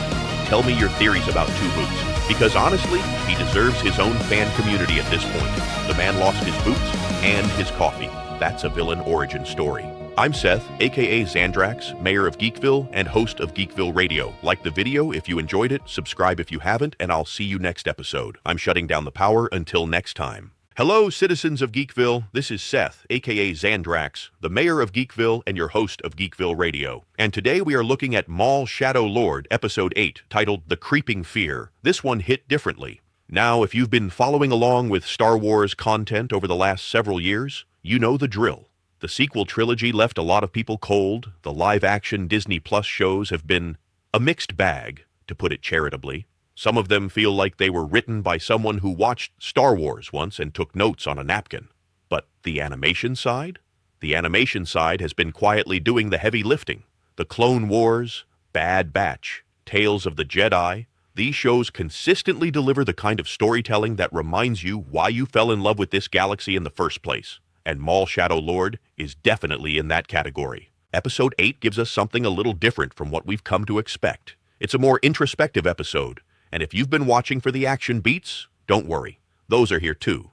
Tell me your theories about Two Boots. Because honestly, he deserves his own fan community at this point. The man lost his boots and his coffee. That's a villain origin story. I'm Seth, aka Xandrax, mayor of Geekville and host of Geekville Radio. Like the video if you enjoyed it, subscribe if you haven't, and I'll see you next episode. I'm shutting down the power until next time. Hello, citizens of Geekville. This is Seth, aka Xandrax, the mayor of Geekville and your host of Geekville Radio. And today we are looking at Maul Shadow Lord, Episode 8, titled The Creeping Fear. This one hit differently. Now, if you've been following along with Star Wars content over the last several years, you know the drill. The sequel trilogy left a lot of people cold. The live-action Disney Plus shows have been a mixed bag, to put it charitably. Some of them feel like they were written by someone who watched Star Wars once and took notes on a napkin. But the animation side? The animation side has been quietly doing the heavy lifting. The Clone Wars, Bad Batch, Tales of the Jedi, these shows consistently deliver the kind of storytelling that reminds you why you fell in love with this galaxy in the first place. And Maul Shadow Lord is definitely in that category. Episode 8 gives us something a little different from what we've come to expect. It's a more introspective episode, and if you've been watching for the action beats, don't worry, those are here too.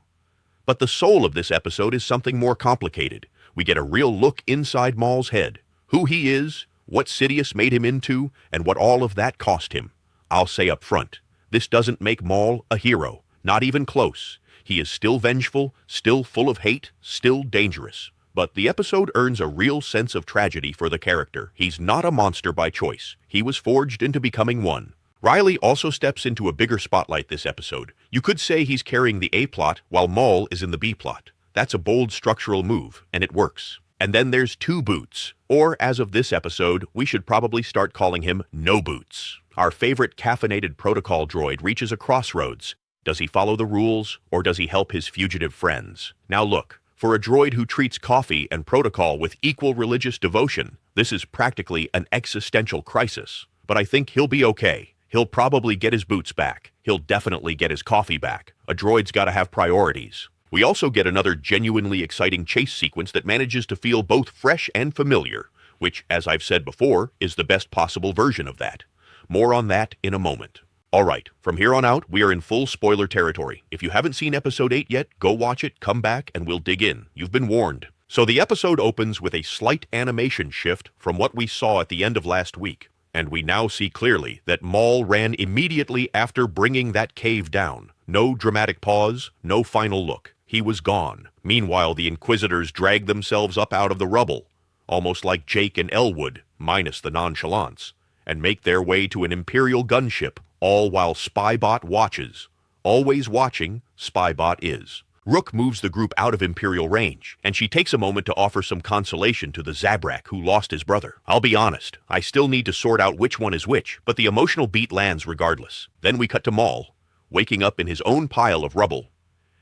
But the soul of this episode is something more complicated. We get a real look inside Maul's head, who he is, what Sidious made him into, and what all of that cost him. I'll say up front, this doesn't make Maul a hero, not even close. He is still vengeful, still full of hate, still dangerous. But the episode earns a real sense of tragedy for the character. He's not a monster by choice. He was forged into becoming one. Riley also steps into a bigger spotlight this episode. You could say he's carrying the A-plot while Maul is in the B-plot. That's a bold structural move, and it works. And then there's Two Boots, or as of this episode, we should probably start calling him No Boots. Our favorite caffeinated protocol droid reaches a crossroads. Does he follow the rules, or does he help his fugitive friends? Now look, for a droid who treats coffee and protocol with equal religious devotion, this is practically an existential crisis. But I think he'll be okay. He'll probably get his boots back. He'll definitely get his coffee back. A droid's gotta have priorities. We also get another genuinely exciting chase sequence that manages to feel both fresh and familiar, which, as I've said before, is the best possible version of that. More on that in a moment. All right, from here on out, we are in full spoiler territory. If you haven't seen Episode 8 yet, go watch it, come back, and we'll dig in. You've been warned. So the episode opens with a slight animation shift from what we saw at the end of last week. And we now see clearly that Maul ran immediately after bringing that cave down. No dramatic pause, no final look. He was gone. Meanwhile, the Inquisitors dragged themselves up out of the rubble, almost like Jake and Elwood, minus the nonchalance, and make their way to an Imperial gunship, all while Spybot watches. Always watching, Spybot is. Rook moves the group out of Imperial range, and she takes a moment to offer some consolation to the Zabrak who lost his brother. I'll be honest, I still need to sort out which one is which, but the emotional beat lands regardless. Then we cut to Maul, waking up in his own pile of rubble.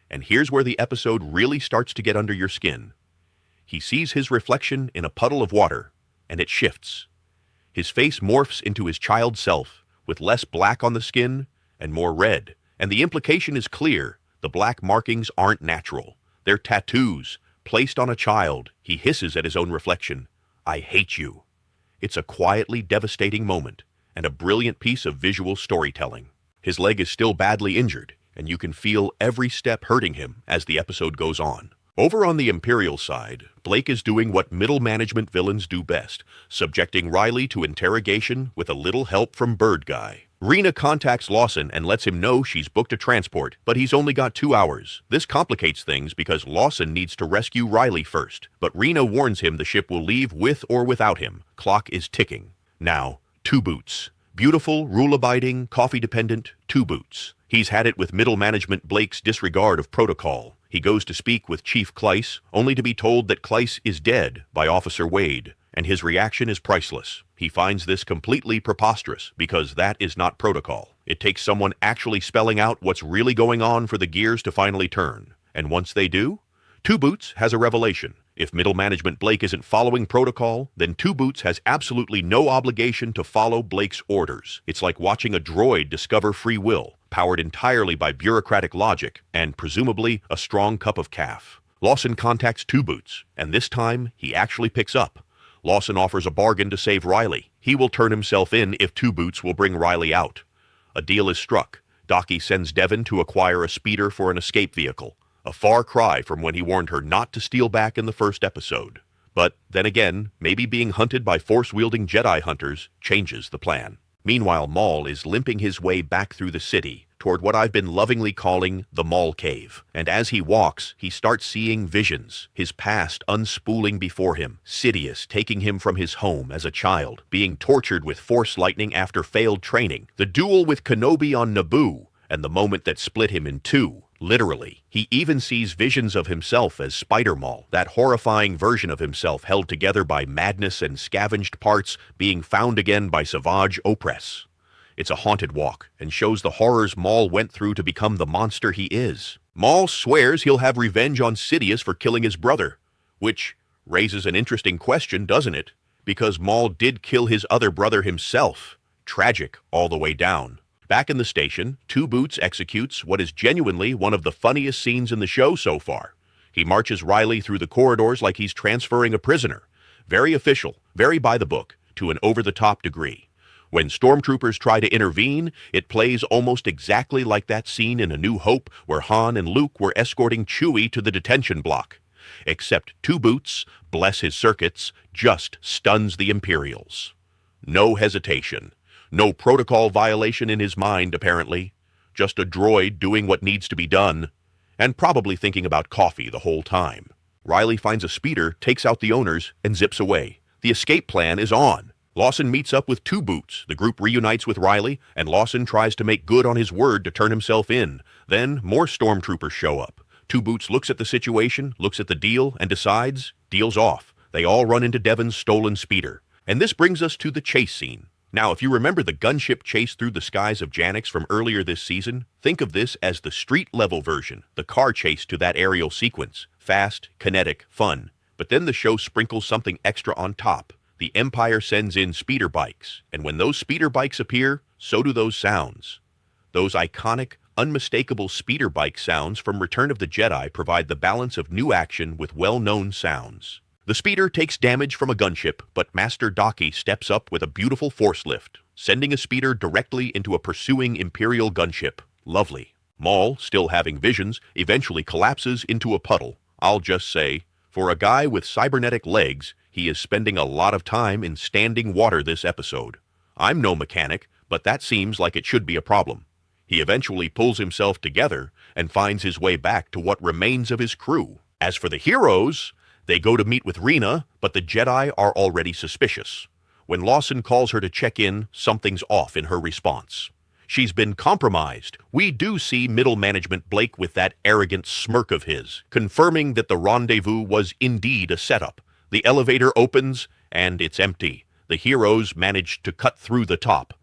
And here's where the episode really starts to get under your skin. He sees his reflection in a puddle of water, and it shifts. His face morphs into his child self, with less black on the skin and more red. And the implication is clear. The black markings aren't natural. They're tattoos, placed on a child. He hisses at his own reflection. I hate you. It's a quietly devastating moment, and a brilliant piece of visual storytelling. His leg is still badly injured, and you can feel every step hurting him as the episode goes on. Over on the Imperial side, Blake is doing what middle management villains do best, subjecting Riley to interrogation with a little help from Bird Guy. Rena contacts Lawson and lets him know she's booked a transport, but he's only got 2 hours. This complicates things because Lawson needs to rescue Riley first, but Rena warns him the ship will leave with or without him. Clock is ticking. Now, Two Boots. Beautiful, rule-abiding, coffee-dependent Two Boots. He's had it with middle management Blake's disregard of protocol. He goes to speak with Chief Kleiss, only to be told that Kleiss is dead by Officer Wade, and his reaction is priceless. He finds this completely preposterous, because that is not protocol. It takes someone actually spelling out what's really going on for the gears to finally turn. And once they do, Two Boots has a revelation. If middle management Blake isn't following protocol, then Two Boots has absolutely no obligation to follow Blake's orders. It's like watching a droid discover free will, powered entirely by bureaucratic logic, and presumably a strong cup of caf. Lawson contacts Two Boots, and this time he actually picks up. Lawson offers a bargain to save Riley. He will turn himself in if Two Boots will bring Riley out. A deal is struck. Docky sends Devon to acquire a speeder for an escape vehicle. A far cry from when he warned her not to steal back in the first episode. But then again, maybe being hunted by force-wielding Jedi hunters changes the plan. Meanwhile, Maul is limping his way back through the city toward what I've been lovingly calling the Maul Cave. And as he walks, he starts seeing visions, his past unspooling before him, Sidious taking him from his home as a child, being tortured with Force lightning after failed training, the duel with Kenobi on Naboo, and the moment that split him in two. Literally. He even sees visions of himself as Spider-Maul, that horrifying version of himself held together by madness and scavenged parts being found again by Savage Opress. It's a haunted walk, and shows the horrors Maul went through to become the monster he is. Maul swears he'll have revenge on Sidious for killing his brother, which raises an interesting question, doesn't it? Because Maul did kill his other brother himself. Tragic all the way down. Back in the station, Two Boots executes what is genuinely one of the funniest scenes in the show so far. He marches Riley through the corridors like he's transferring a prisoner. Very official, very by the book, to an over-the-top degree. When stormtroopers try to intervene, it plays almost exactly like that scene in A New Hope where Han and Luke were escorting Chewie to the detention block. Except Two Boots, bless his circuits, just stuns the Imperials. No hesitation. No protocol violation in his mind, apparently. Just a droid doing what needs to be done, and probably thinking about coffee the whole time. Riley finds a speeder, takes out the owners, and zips away. The escape plan is on. Lawson meets up with Two Boots. The group reunites with Riley, and Lawson tries to make good on his word to turn himself in. Then, more stormtroopers show up. Two Boots looks at the situation, looks at the deal, and decides, deal's off. They all run into Devon's stolen speeder. And this brings us to the chase scene. Now, if you remember the gunship chase through the skies of Janix from earlier this season, think of this as the street-level version, the car chase to that aerial sequence. Fast, kinetic, fun. But then the show sprinkles something extra on top. The Empire sends in speeder bikes, and when those speeder bikes appear, so do those sounds. Those iconic, unmistakable speeder bike sounds from Return of the Jedi provide the balance of new action with well-known sounds. The speeder takes damage from a gunship, but Master Docky steps up with a beautiful force lift, sending a speeder directly into a pursuing Imperial gunship. Lovely. Maul, still having visions, eventually collapses into a puddle. I'll just say, for a guy with cybernetic legs, he is spending a lot of time in standing water this episode. I'm no mechanic, but that seems like it should be a problem. He eventually pulls himself together and finds his way back to what remains of his crew. As for the heroes, they go to meet with Rena, but the Jedi are already suspicious. When Lawson calls her to check in, something's off in her response. She's been compromised. We do see middle management Blake with that arrogant smirk of his, confirming that the rendezvous was indeed a setup. The elevator opens, and it's empty. The heroes manage to cut through the top.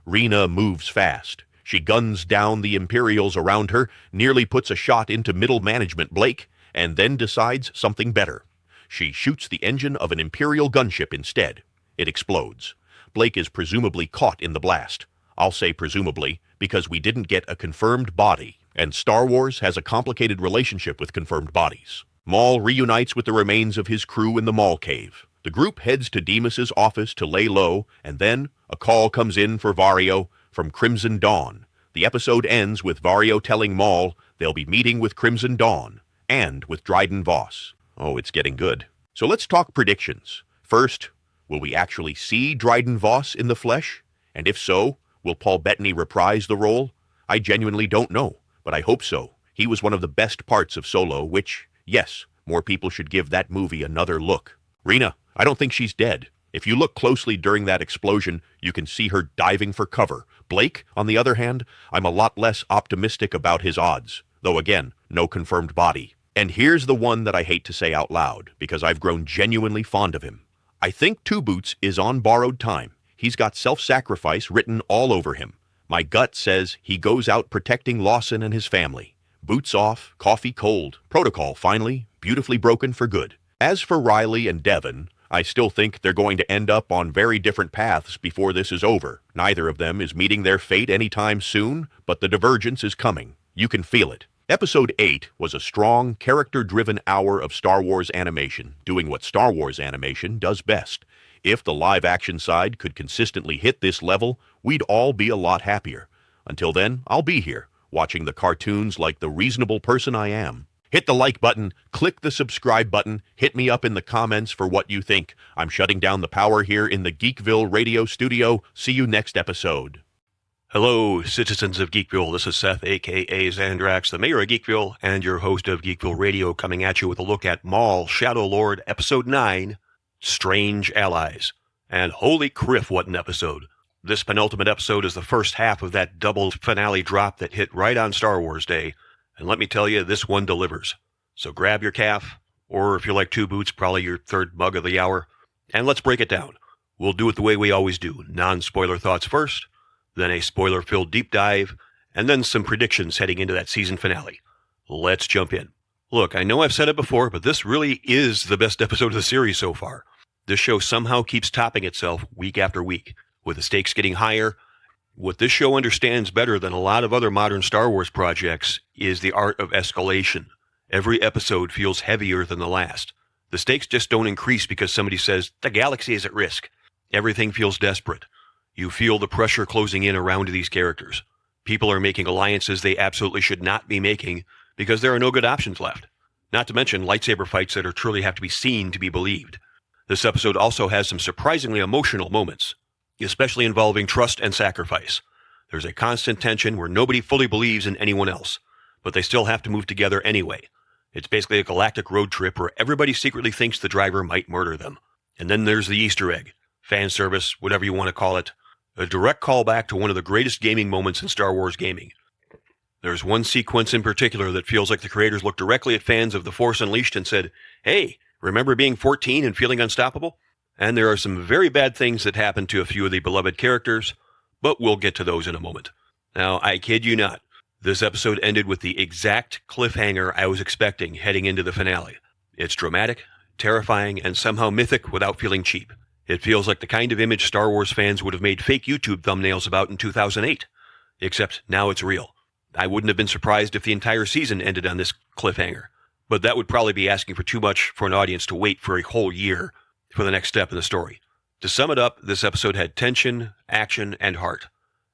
Rena moves fast. She guns down the Imperials around her, nearly puts a shot into middle management Blake, and then decides something better. She shoots the engine of an Imperial gunship instead. It explodes. Blake is presumably caught in the blast. I'll say presumably, because we didn't get a confirmed body, and Star Wars has a complicated relationship with confirmed bodies. Maul reunites with the remains of his crew in the Maul cave. The group heads to Demas's office to lay low, and then a call comes in for Vario from Crimson Dawn. The episode ends with Vario telling Maul they'll be meeting with Crimson Dawn, and with Dryden Voss. Oh, it's getting good. So let's talk predictions. First, will we actually see Dryden Voss in the flesh? And if so, will Paul Bettany reprise the role? I genuinely don't know, but I hope so. He was one of the best parts of Solo, which, yes, more people should give that movie another look. Rena, I don't think she's dead. If you look closely during that explosion, you can see her diving for cover. Blake, on the other hand, I'm a lot less optimistic about his odds, though again, no confirmed body. And here's the one that I hate to say out loud, because I've grown genuinely fond of him. I think Two Boots is on borrowed time. He's got self-sacrifice written all over him. My gut says he goes out protecting Lawson and his family. Boots off, coffee cold, protocol finally, beautifully broken for good. As for Riley and Devon, I still think they're going to end up on very different paths before this is over. Neither of them is meeting their fate anytime soon, but the divergence is coming. You can feel it. Episode 8 was a strong, character-driven hour of Star Wars animation, doing what Star Wars animation does best. If the live-action side could consistently hit this level, we'd all be a lot happier. Until then, I'll be here, watching the cartoons like the reasonable person I am. Hit the like button, click the subscribe button, hit me up in the comments for what you think. I'm shutting down the power here in the Geekville radio studio. See you next episode. Hello, citizens of Geekville. This is Seth, a.k.a. Zandrax, the mayor of Geekville, and your host of Geekville Radio, coming at you with a look at Maul, Shadow Lord, Episode 9, Strange Allies. And holy criff, what an episode. This penultimate episode is the first half of that double finale drop that hit right on Star Wars Day. And let me tell you, this one delivers. So grab your calf, or if you're like Two Boots, probably your third mug of the hour, and let's break it down. We'll do it the way we always do. Non-spoiler thoughts first, then a spoiler-filled deep dive, and then some predictions heading into that season finale. Let's jump in. Look, I know I've said it before, but this really is the best episode of the series so far. This show somehow keeps topping itself week after week, with the stakes getting higher. What this show understands better than a lot of other modern Star Wars projects is the art of escalation. Every episode feels heavier than the last. The stakes just don't increase because somebody says, the galaxy is at risk. Everything feels desperate. You feel the pressure closing in around these characters. People are making alliances they absolutely should not be making because there are no good options left. Not to mention lightsaber fights that are truly have to be seen to be believed. This episode also has some surprisingly emotional moments, especially involving trust and sacrifice. There's a constant tension where nobody fully believes in anyone else, but they still have to move together anyway. It's basically a galactic road trip where everybody secretly thinks the driver might murder them. And then there's the Easter egg, fan service, whatever you want to call it, a direct callback to one of the greatest gaming moments in Star Wars gaming. There's one sequence in particular that feels like the creators looked directly at fans of The Force Unleashed and said, hey, remember being 14 and feeling unstoppable? And there are some very bad things that happen to a few of the beloved characters, but we'll get to those in a moment. Now, I kid you not, this episode ended with the exact cliffhanger I was expecting heading into the finale. It's dramatic, terrifying, and somehow mythic without feeling cheap. It feels like the kind of image Star Wars fans would have made fake YouTube thumbnails about in 2008. Except now it's real. I wouldn't have been surprised if the entire season ended on this cliffhanger. But that would probably be asking for too much for an audience to wait for a whole year for the next step in the story. To sum it up, this episode had tension, action, and heart.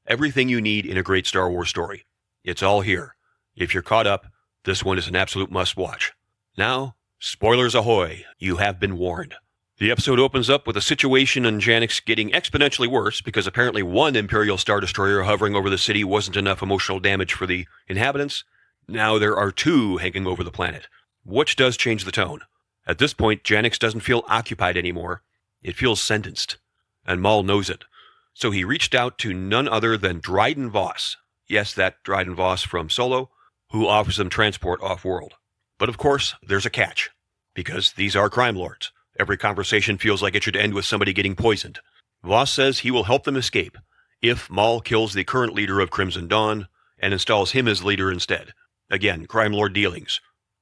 Everything you need in a great Star Wars story. It's all here. If you're caught up, this one is an absolute must-watch. Now, spoilers ahoy, you have been warned. The episode opens up with a situation on Janix getting exponentially worse because apparently one Imperial Star Destroyer hovering over the city wasn't enough emotional damage for the inhabitants. Now there are two hanging over the planet, which does change the tone. At this point, Janix doesn't feel occupied anymore. It feels sentenced. And Maul knows it. So he reached out to none other than Dryden Voss. Yes, that Dryden Voss from Solo, who offers them transport off-world. But of course, there's a catch, because these are crime lords. Every conversation feels like it should end with somebody getting poisoned. Voss says he will help them escape if Maul kills the current leader of Crimson Dawn and installs him as leader instead. Again, crime lord dealings.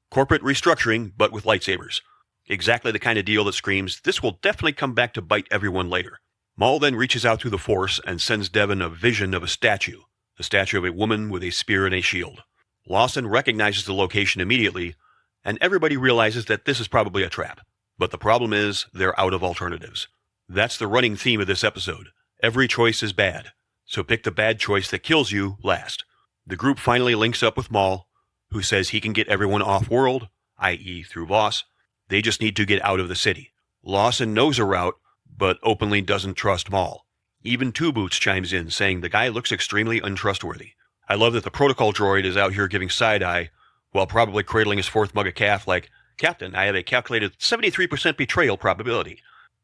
Corporate restructuring, but with lightsabers. Exactly the kind of deal that screams, this will definitely come back to bite everyone later. Maul then reaches out through the Force and sends Devon a vision of a statue. The statue of a woman with a spear and a shield. Lawson recognizes the location immediately, and everybody realizes that this is probably a trap. But the problem is, they're out of alternatives. That's the running theme of this episode. Every choice is bad, so pick the bad choice that kills you last. The group finally links up with Maul, who says he can get everyone off-world, i.e. through Voss. They just need to get out of the city. Lawson knows a route, but openly doesn't trust Maul. Even Two Boots chimes in, saying the guy looks extremely untrustworthy. I love that the protocol droid is out here giving side-eye, while probably cradling his fourth mug of calf like, Captain, I have a calculated 73% betrayal probability.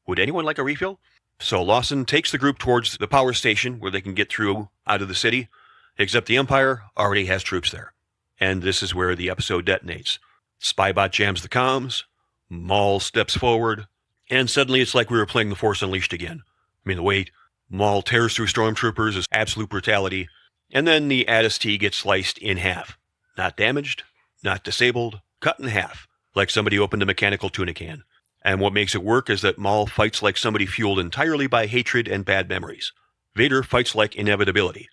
Would anyone like a refill? So Lawson takes the group towards the power station where they can get through out of the city, except the Empire already has troops there. And this is where the episode detonates. Spybot jams the comms, Maul steps forward, and suddenly it's like we were playing The Force Unleashed again. I mean, the way Maul tears through stormtroopers is absolute brutality, and then the Addis-T gets sliced in half. Not damaged, not disabled, cut in half, like somebody opened a mechanical tuna can. And what makes it work is that Maul fights like somebody fueled entirely by hatred and bad memories. Vader fights like inevitability.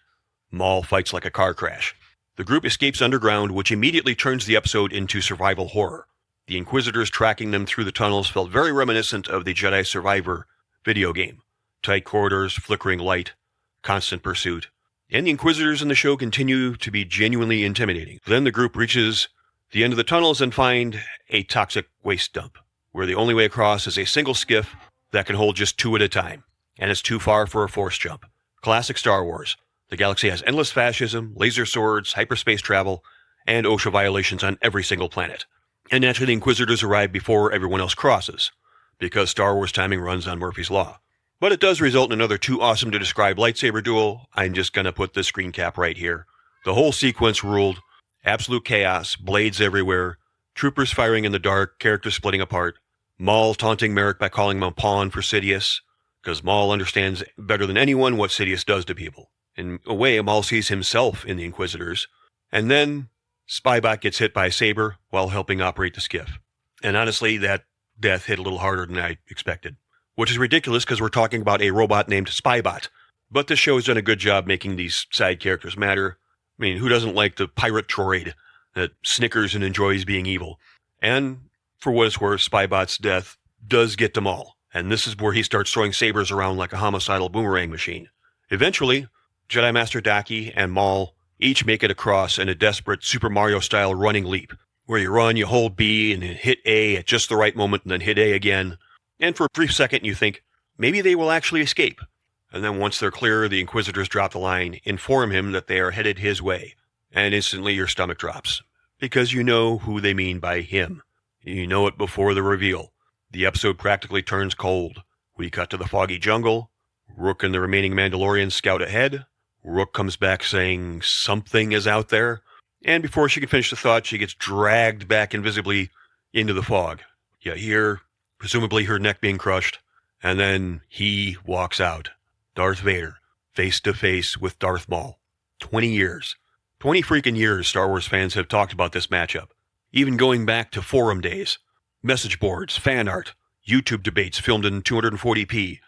Maul fights like a car crash. The group escapes underground, which immediately turns the episode into survival horror. The Inquisitors tracking them through the tunnels felt very reminiscent of the Jedi Survivor video game. Tight corridors, flickering light, constant pursuit. And the Inquisitors in the show continue to be genuinely intimidating. Then the group reaches the end of the tunnels and find a toxic waste dump, where the only way across is a single skiff that can hold just 2 at a time, and it's too far for a force jump. Classic Star Wars. The galaxy has endless fascism, laser swords, hyperspace travel, and OSHA violations on every single planet. And naturally the Inquisitors arrive before everyone else crosses, because Star Wars timing runs on Murphy's Law. But it does result in another too awesome to describe lightsaber duel. I'm just going to put the screen cap right here. The whole sequence ruled. Absolute chaos, blades everywhere, troopers firing in the dark, characters splitting apart, Maul taunting Merrick by calling him a pawn for Sidious, because Maul understands better than anyone what Sidious does to people. In a way, Maul sees himself in the Inquisitors. And then Spybot gets hit by a saber while helping operate the skiff. And honestly, that death hit a little harder than I expected. Which is ridiculous because we're talking about a robot named Spybot. But this show has done a good job making these side characters matter. I mean, who doesn't like the pirate droid that snickers and enjoys being evil? And for what it's worth, Spybot's death does get to Maul. And this is where he starts throwing sabers around like a homicidal boomerang machine. Eventually, Jedi Master Daki and Maul each make it across in a desperate Super Mario-style running leap, where you run, you hold B, and then hit A at just the right moment, and then hit A again. And for a brief second, you think, maybe they will actually escape. And then once they're clear, the Inquisitors drop the line, inform him that they are headed his way. And instantly your stomach drops, because you know who they mean by him. You know it before the reveal. The episode practically turns cold. We cut to the foggy jungle. Rook and the remaining Mandalorians scout ahead. Rook comes back saying something is out there. And before she can finish the thought, she gets dragged back invisibly into the fog. You hear, presumably her neck being crushed. And then he walks out. Darth Vader, face to face with Darth Maul. 20 years. 20 freaking years Star Wars fans have talked about this matchup. Even going back to forum days. Message boards, fan art, YouTube debates filmed in 240p.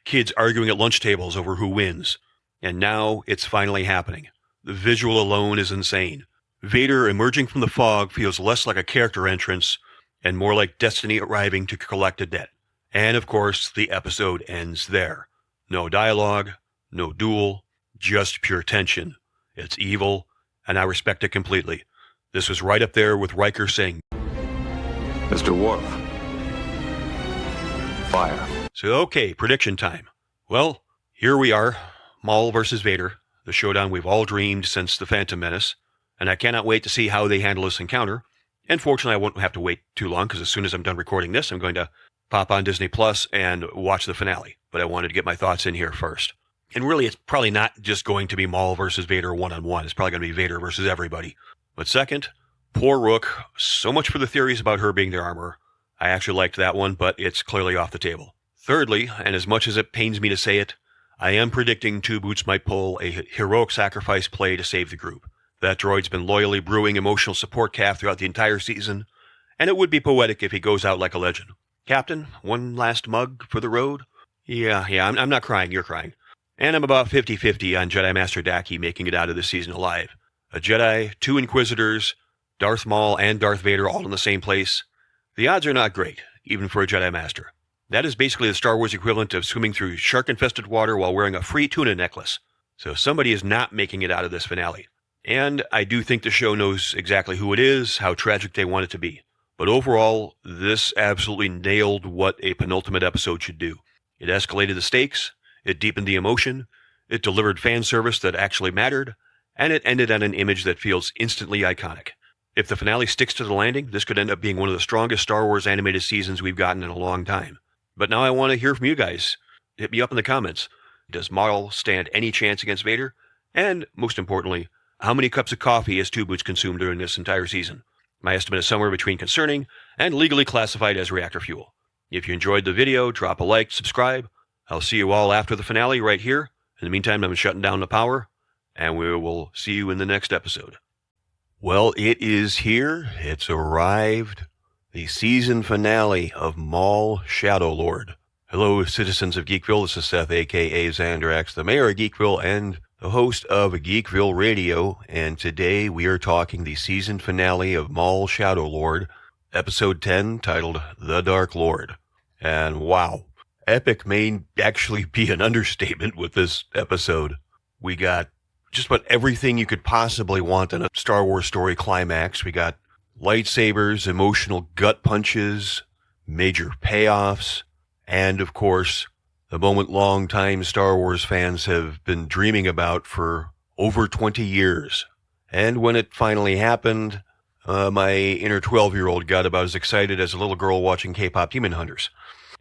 Kids arguing at lunch tables over who wins. And now it's finally happening. The visual alone is insane. Vader emerging from the fog feels less like a character entrance and more like destiny arriving to collect a debt. And of course, the episode ends there. No dialogue, no duel, just pure tension. It's evil, and I respect it completely. This was right up there with Riker saying, Mr. Worf, fire. So okay, prediction time. Well, here we are. Maul versus Vader, the showdown we've all dreamed since The Phantom Menace, and I cannot wait to see how they handle this encounter. And fortunately, I won't have to wait too long, because as soon as I'm done recording this, I'm going to pop on Disney Plus and watch the finale. But I wanted to get my thoughts in here first. And really, it's probably not just going to be Maul versus Vader one-on-one. It's probably going to be Vader versus everybody. But second, poor Rook. So much for the theories about her being the armorer. I actually liked that one, but it's clearly off the table. Thirdly, and as much as it pains me to say it, I am predicting Two Boots might pull a heroic sacrifice play to save the group. That droid's been loyally brewing emotional support calf throughout the entire season, and it would be poetic if he goes out like a legend. Captain, one last mug for the road? Yeah, I'm not crying, you're crying. And I'm about 50-50 on Jedi Master Daki making it out of this season alive. A Jedi, 2 Inquisitors, Darth Maul and Darth Vader all in the same place. The odds are not great, even for a Jedi Master. That is basically the Star Wars equivalent of swimming through shark-infested water while wearing a free tuna necklace. So somebody is not making it out of this finale. And I do think the show knows exactly who it is, how tragic they want it to be. But overall, this absolutely nailed what a penultimate episode should do. It escalated the stakes, it deepened the emotion, it delivered fan service that actually mattered, and it ended on an image that feels instantly iconic. If the finale sticks to the landing, this could end up being one of the strongest Star Wars animated seasons we've gotten in a long time. But now I want to hear from you guys. Hit me up in the comments. Does Maul stand any chance against Vader? And, most importantly, how many cups of coffee has Two Boots consumed during this entire season? My estimate is somewhere between concerning and legally classified as reactor fuel. If you enjoyed the video, drop a like, subscribe. I'll see you all after the finale right here. In the meantime, I'm shutting down the power, and we will see you in the next episode. Well, it is here. It's arrived. The season finale of Maul Shadow Lord. Hello, citizens of Geekville. This is Seth, a.k.a. Zandrax, the mayor of Geekville and the host of Geekville Radio. And today we are talking the season finale of Maul Shadow Lord, episode 10, titled The Dark Lord. And wow, epic may actually be an understatement with this episode. We got just about everything you could possibly want in a Star Wars story climax. We got lightsabers, emotional gut punches, major payoffs, and of course, the moment longtime Star Wars fans have been dreaming about for over 20 years. And when it finally happened, my inner 12-year-old got about as excited as a little girl watching K-pop Demon Hunters.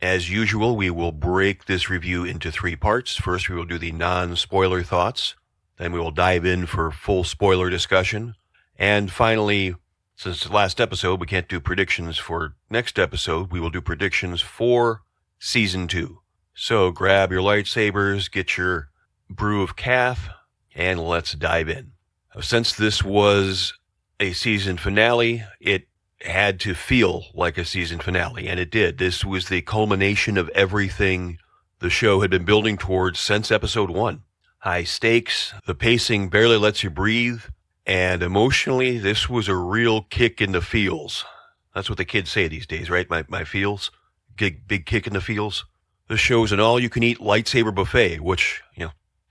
As usual, we will break this review into 3 parts. First, we will do the non-spoiler thoughts. Then we will dive in for full spoiler discussion. And finally, since the last episode, we can't do predictions for next episode. We will do predictions for Season 2. So grab your lightsabers, get your brew of calf, and let's dive in. Since this was a season finale, it had to feel like a season finale, and it did. This was the culmination of everything the show had been building towards since episode 1. High stakes, the pacing barely lets you breathe, and emotionally, this was a real kick in the feels. That's what the kids say these days, right? My feels? Big kick in the feels. The show's an all-you-can-eat lightsaber buffet, which,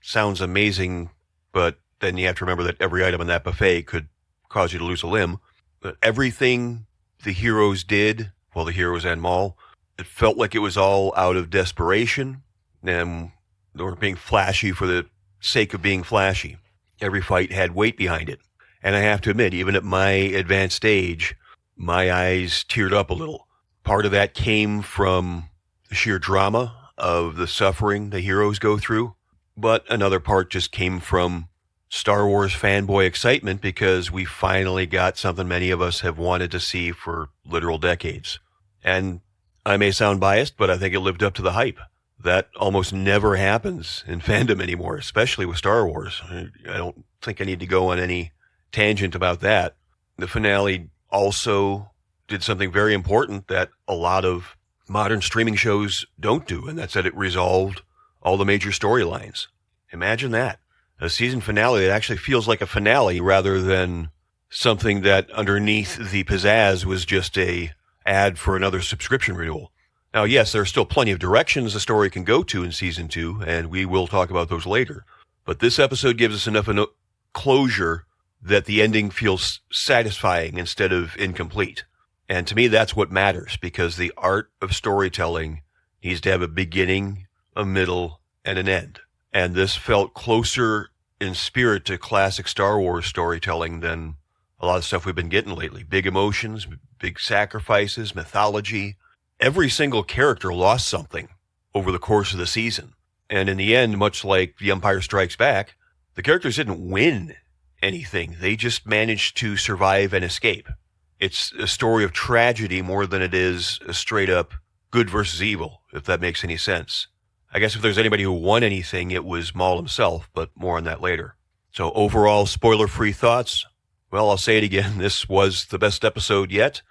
sounds amazing, but then you have to remember that every item in that buffet could cause you to lose a limb. But everything the heroes did, the heroes and Maul, it felt like it was all out of desperation, and they weren't being flashy for the sake of being flashy. Every fight had weight behind it. And I have to admit, even at my advanced age, my eyes teared up a little. Part of that came from the sheer drama of the suffering the heroes go through, but another part just came from Star Wars fanboy excitement because we finally got something many of us have wanted to see for literal decades. And I may sound biased, but I think it lived up to the hype. That almost never happens in fandom anymore, especially with Star Wars. I don't think I need to go on any tangent about that. The finale also did something very important that a lot of modern streaming shows don't do, and that's that it resolved all the major storylines. Imagine that. A season finale that actually feels like a finale rather than something that underneath the pizzazz was just a ad for another subscription renewal. Now, yes, there are still plenty of directions the story can go to in Season 2, and we will talk about those later. But this episode gives us enough closure that the ending feels satisfying instead of incomplete. And to me, that's what matters, because the art of storytelling needs to have a beginning, a middle, and an end. And this felt closer in spirit to classic Star Wars storytelling than a lot of stuff we've been getting lately. Big emotions, big sacrifices, mythology. Every single character lost something over the course of the season. And in the end, much like The Empire Strikes Back, the characters didn't win anything. They just managed to survive and escape. It's a story of tragedy more than it is a straight up good versus evil, if that makes any sense. I guess if there's anybody who won anything, it was Maul himself, but more on that later. So overall, spoiler-free thoughts? Well, I'll say it again. This was the best episode yet.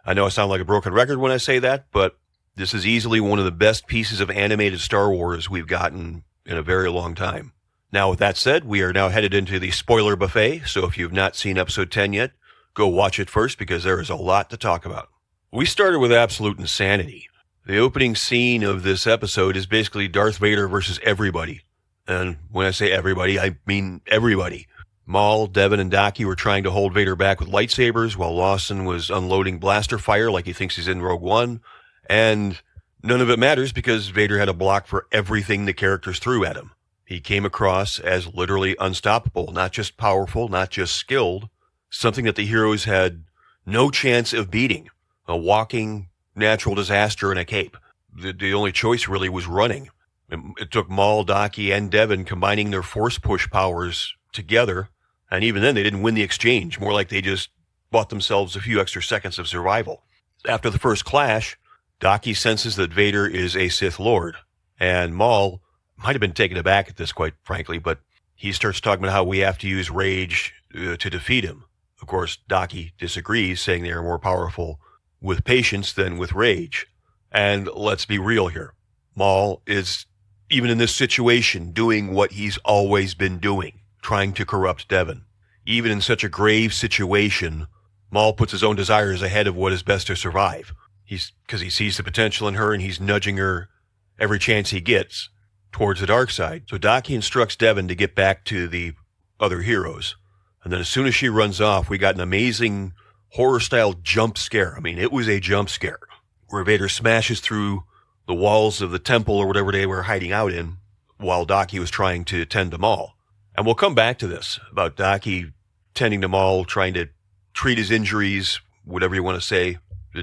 I know I sound like a broken record when I say that, but this is easily one of the best pieces of animated Star Wars we've gotten in a very long time. Now, with that said, we are now headed into the spoiler buffet, so if you've not seen episode 10 yet, go watch it first because there is a lot to talk about. We started with absolute insanity. The opening scene of this episode is basically Darth Vader versus everybody. And when I say everybody, I mean everybody. Maul, Devin, and Daki were trying to hold Vader back with lightsabers while Lawson was unloading blaster fire like he thinks he's in Rogue One. And none of it matters because Vader had a block for everything the characters threw at him. He came across as literally unstoppable, not just powerful, not just skilled, something that the heroes had no chance of beating, a walking natural disaster in a cape. The only choice really was running. It took Maul, Daki, and Devin combining their force push powers together, and even then they didn't win the exchange, more like they just bought themselves a few extra seconds of survival. After the first clash, Daki senses that Vader is a Sith Lord, and Maul might have been taken aback at this, quite frankly, but he starts talking about how we have to use rage to defeat him. Of course, Daki disagrees, saying they are more powerful with patience than with rage. And let's be real here. Maul is, even in this situation, doing what he's always been doing, trying to corrupt Devin. Even in such a grave situation, Maul puts his own desires ahead of what is best to survive. Because he sees the potential in her and he's nudging her every chance he gets towards the dark side. So Daki instructs Devin to get back to the other heroes. And then as soon as she runs off, we got an amazing horror-style jump scare. I mean, it was a jump scare where Vader smashes through the walls of the temple or whatever they were hiding out in while Daki was trying to tend to Maul. And we'll come back to this about Daki tending to Maul, trying to treat his injuries, whatever you want to say,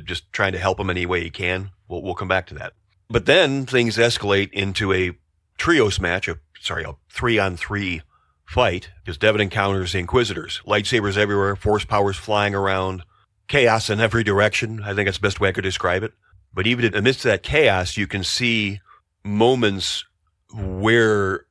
just trying to help him any way he can. We'll come back to that. But then things escalate into a trios match, a 3-on-3 fight, because Devin encounters the Inquisitors. Lightsabers everywhere, force powers flying around, chaos in every direction. I think that's the best way I could describe it. But even amidst that chaos, you can see moments where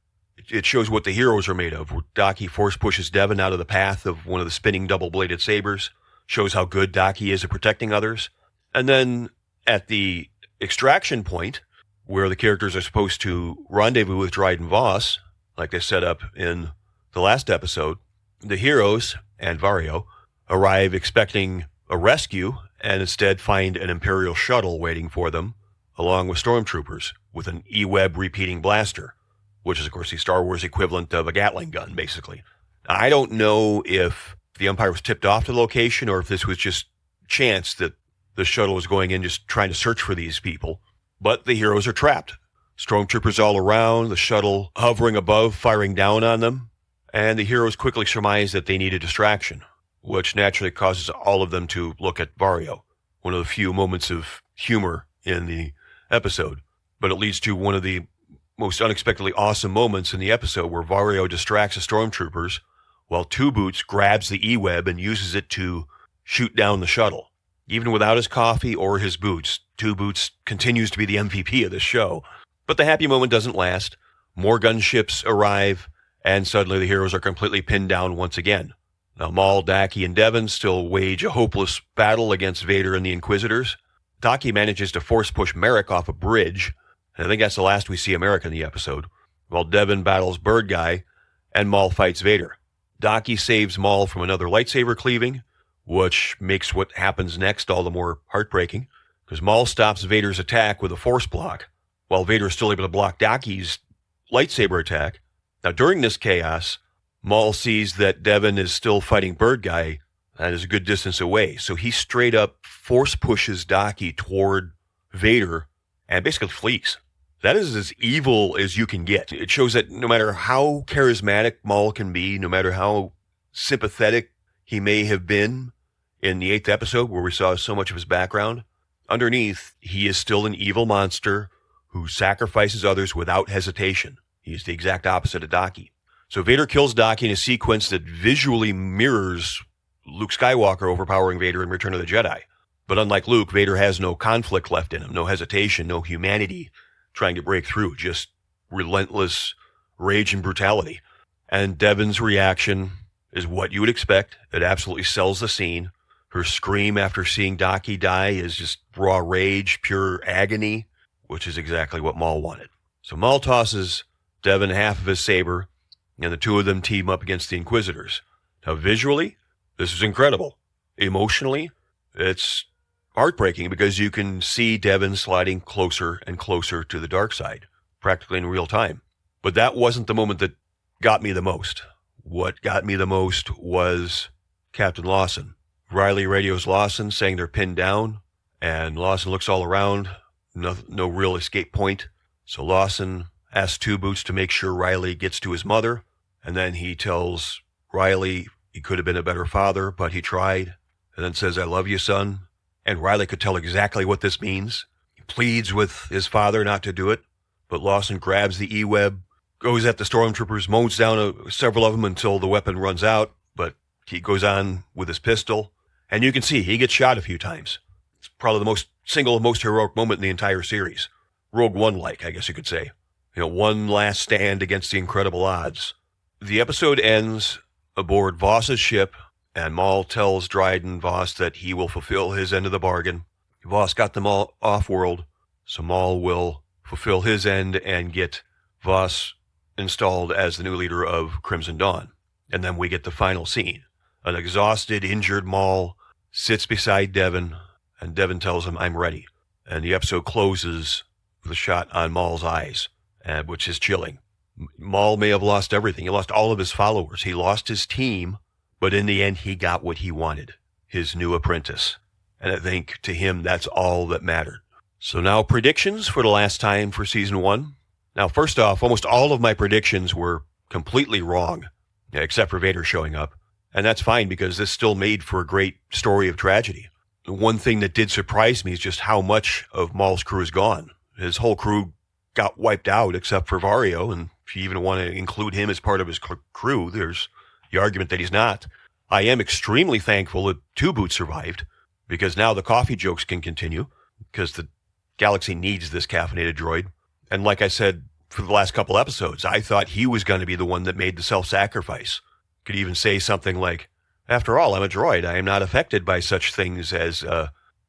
it shows what the heroes are made of. Where Daki force pushes Devin out of the path of one of the spinning double-bladed sabers, shows how good Daki is at protecting others. And then at the extraction point, where the characters are supposed to rendezvous with Dryden Voss, like they set up in the last episode, the heroes and Vario arrive expecting a rescue and instead find an Imperial shuttle waiting for them, along with stormtroopers, with an E-Web repeating blaster, which is, of course, the Star Wars equivalent of a Gatling gun, basically. I don't know if the Empire was tipped off to the location or if this was just chance that the shuttle was going in just trying to search for these people, but the heroes are trapped. Stormtroopers all around, the shuttle hovering above, firing down on them, and the heroes quickly surmise that they need a distraction, which naturally causes all of them to look at Vario, one of the few moments of humor in the episode. But it leads to one of the most unexpectedly awesome moments in the episode where Vario distracts the stormtroopers while Two Boots grabs the E-Web and uses it to shoot down the shuttle. Even without his coffee or his boots, Two Boots continues to be the MVP of this show. But the happy moment doesn't last. More gunships arrive, and suddenly the heroes are completely pinned down once again. Now Maul, Daki, and Devin still wage a hopeless battle against Vader and the Inquisitors. Daki manages to force push Merrick off a bridge, and I think that's the last we see of Merrick in the episode, while Devin battles Bird Guy, and Maul fights Vader. Daki saves Maul from another lightsaber cleaving, which makes what happens next all the more heartbreaking, because Maul stops Vader's attack with a force block, while Vader is still able to block Daki's lightsaber attack. Now, during this chaos, Maul sees that Devin is still fighting Bird Guy and is a good distance away, so he straight up force pushes Daki toward Vader and basically flees. That is as evil as you can get. It shows that no matter how charismatic Maul can be, no matter how sympathetic he may have been in the 8th episode where we saw so much of his background, underneath, he is still an evil monster who sacrifices others without hesitation. He's the exact opposite of Daki. So Vader kills Daki in a sequence that visually mirrors Luke Skywalker overpowering Vader in Return of the Jedi. But unlike Luke, Vader has no conflict left in him, no hesitation, no humanity trying to break through, just relentless rage and brutality. And Devon's reaction is what you would expect. It absolutely sells the scene. Her scream after seeing Daki die is just raw rage, pure agony, which is exactly what Maul wanted. So Maul tosses Devon half of his saber, and the two of them team up against the Inquisitors. Now, visually, this is incredible. Emotionally, it's heartbreaking because you can see Devon sliding closer and closer to the dark side, practically in real time. But that wasn't the moment that got me the most. What got me the most was Captain Lawson. Riley radios Lawson saying they're pinned down, and Lawson looks all around. No real escape point. So Lawson asks Two Boots to make sure Riley gets to his mother, and then he tells Riley he could have been a better father, but he tried, and then says, "I love you, son." And Riley could tell exactly what this means. He pleads with his father not to do it, but Lawson grabs the E-web, goes at the stormtroopers, mows down several of them until the weapon runs out, but he goes on with his pistol. And you can see he gets shot a few times. It's probably the single most heroic moment in the entire series. Rogue One-like, I guess you could say. One last stand against the incredible odds. The episode ends aboard Voss's ship, and Maul tells Dryden Voss that he will fulfill his end of the bargain. Voss got them all off-world, so Maul will fulfill his end and get Voss installed as the new leader of Crimson Dawn. And then we get the final scene. An exhausted, injured Maul sits beside Devon, and Devon tells him, "I'm ready." And the episode closes with a shot on Maul's eyes, which is chilling. Maul may have lost everything. He lost all of his followers. He lost his team, but in the end, he got what he wanted, his new apprentice. And I think to him, that's all that mattered. So now predictions for the last time for season 1. Now, first off, almost all of my predictions were completely wrong, except for Vader showing up. And that's fine because this still made for a great story of tragedy. The one thing that did surprise me is just how much of Maul's crew is gone. His whole crew got wiped out except for Vario, and if you even want to include him as part of his crew, there's the argument that he's not. I am extremely thankful that Two Boots survived, because now the coffee jokes can continue, because the galaxy needs this caffeinated droid. And like I said for the last couple episodes, I thought he was going to be the one that made the self-sacrifice. Could even say something like, "After all, I'm a droid. I am not affected by such things as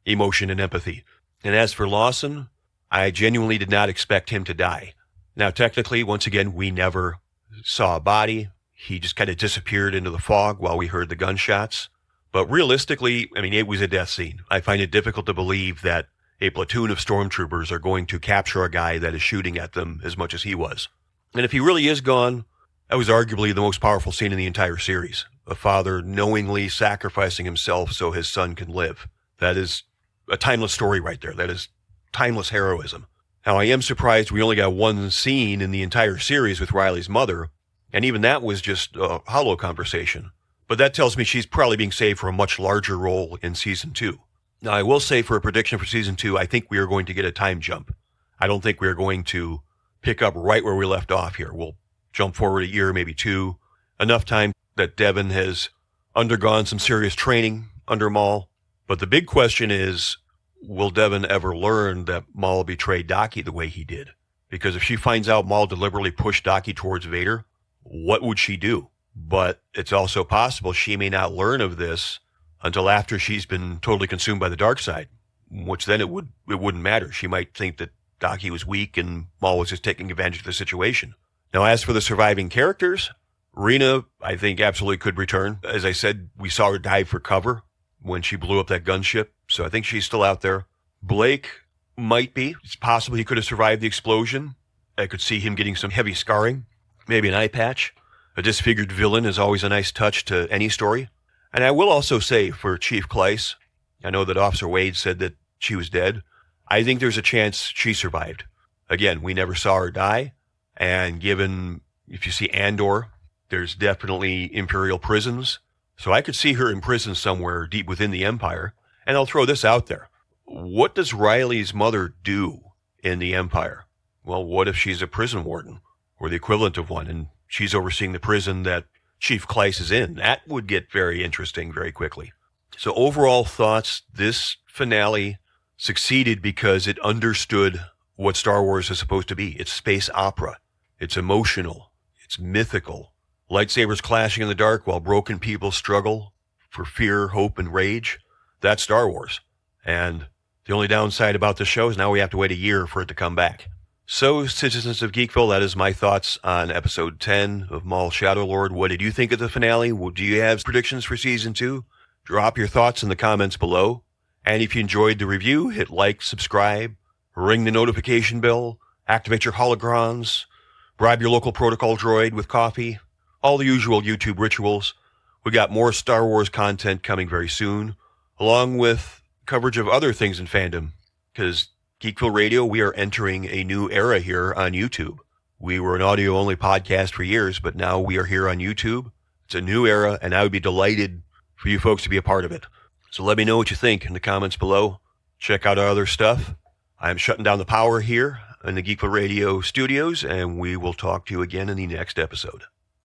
emotion and empathy." And as for Lawson, I genuinely did not expect him to die. Now, technically, once again, we never saw a body. He just kind of disappeared into the fog while we heard the gunshots. But realistically, it was a death scene. I find it difficult to believe that a platoon of stormtroopers are going to capture a guy that is shooting at them as much as he was. And if he really is gone, that was arguably the most powerful scene in the entire series. A father knowingly sacrificing himself so his son can live. That is a timeless story right there. That is timeless heroism. Now, I am surprised we only got one scene in the entire series with Riley's mother, and even that was just a hollow conversation. But that tells me she's probably being saved for a much larger role in Season 2. Now, I will say for a prediction for Season 2, I think we are going to get a time jump. I don't think we are going to pick up right where we left off here. We'll jump forward a year, maybe 2. Enough time that Devon has undergone some serious training under Maul. But the big question is, will Devon ever learn that Maul betrayed Daki the way he did? Because if she finds out Maul deliberately pushed Daki towards Vader, what would she do? But it's also possible she may not learn of this until after she's been totally consumed by the dark side, which then it wouldn't matter. She might think that Daki was weak and Maul was just taking advantage of the situation. Now, as for the surviving characters, Rena, I think, absolutely could return. As I said, we saw her dive for cover when she blew up that gunship, so I think she's still out there. Blake might be. It's possible he could have survived the explosion. I could see him getting some heavy scarring, maybe an eye patch. A disfigured villain is always a nice touch to any story. And I will also say for Chief Kleiss, I know that Officer Wade said that she was dead. I think there's a chance she survived. Again, we never saw her die. And given, if you see Andor, there's definitely Imperial prisons. So I could see her in prison somewhere deep within the Empire. And I'll throw this out there. What does Riley's mother do in the Empire? Well, what if she's a prison warden or the equivalent of one, and she's overseeing the prison that Chief Kleiss is in? That would get very interesting very quickly. So overall thoughts, this finale succeeded because it understood what Star Wars is supposed to be. It's space opera. It's emotional. It's mythical. Lightsabers clashing in the dark while broken people struggle for fear, hope, and rage. That's Star Wars. And the only downside about the show is now we have to wait a year for it to come back. So, citizens of Geekville, that is my thoughts on episode 10 of Maul Shadow Lord. What did you think of the finale? Do you have predictions for season 2? Drop your thoughts in the comments below. And if you enjoyed the review, hit like, subscribe, ring the notification bell, activate your holograms, bribe your local protocol droid with coffee, all the usual YouTube rituals. We got more Star Wars content coming very soon, along with coverage of other things in fandom, because Geekville Radio, we are entering a new era here on YouTube. We were an audio-only podcast for years, but now we are here on YouTube. It's a new era, and I would be delighted for you folks to be a part of it. So let me know what you think in the comments below. Check out our other stuff. I'm shutting down the power here in the Geekville Radio studios, and we will talk to you again in the next episode.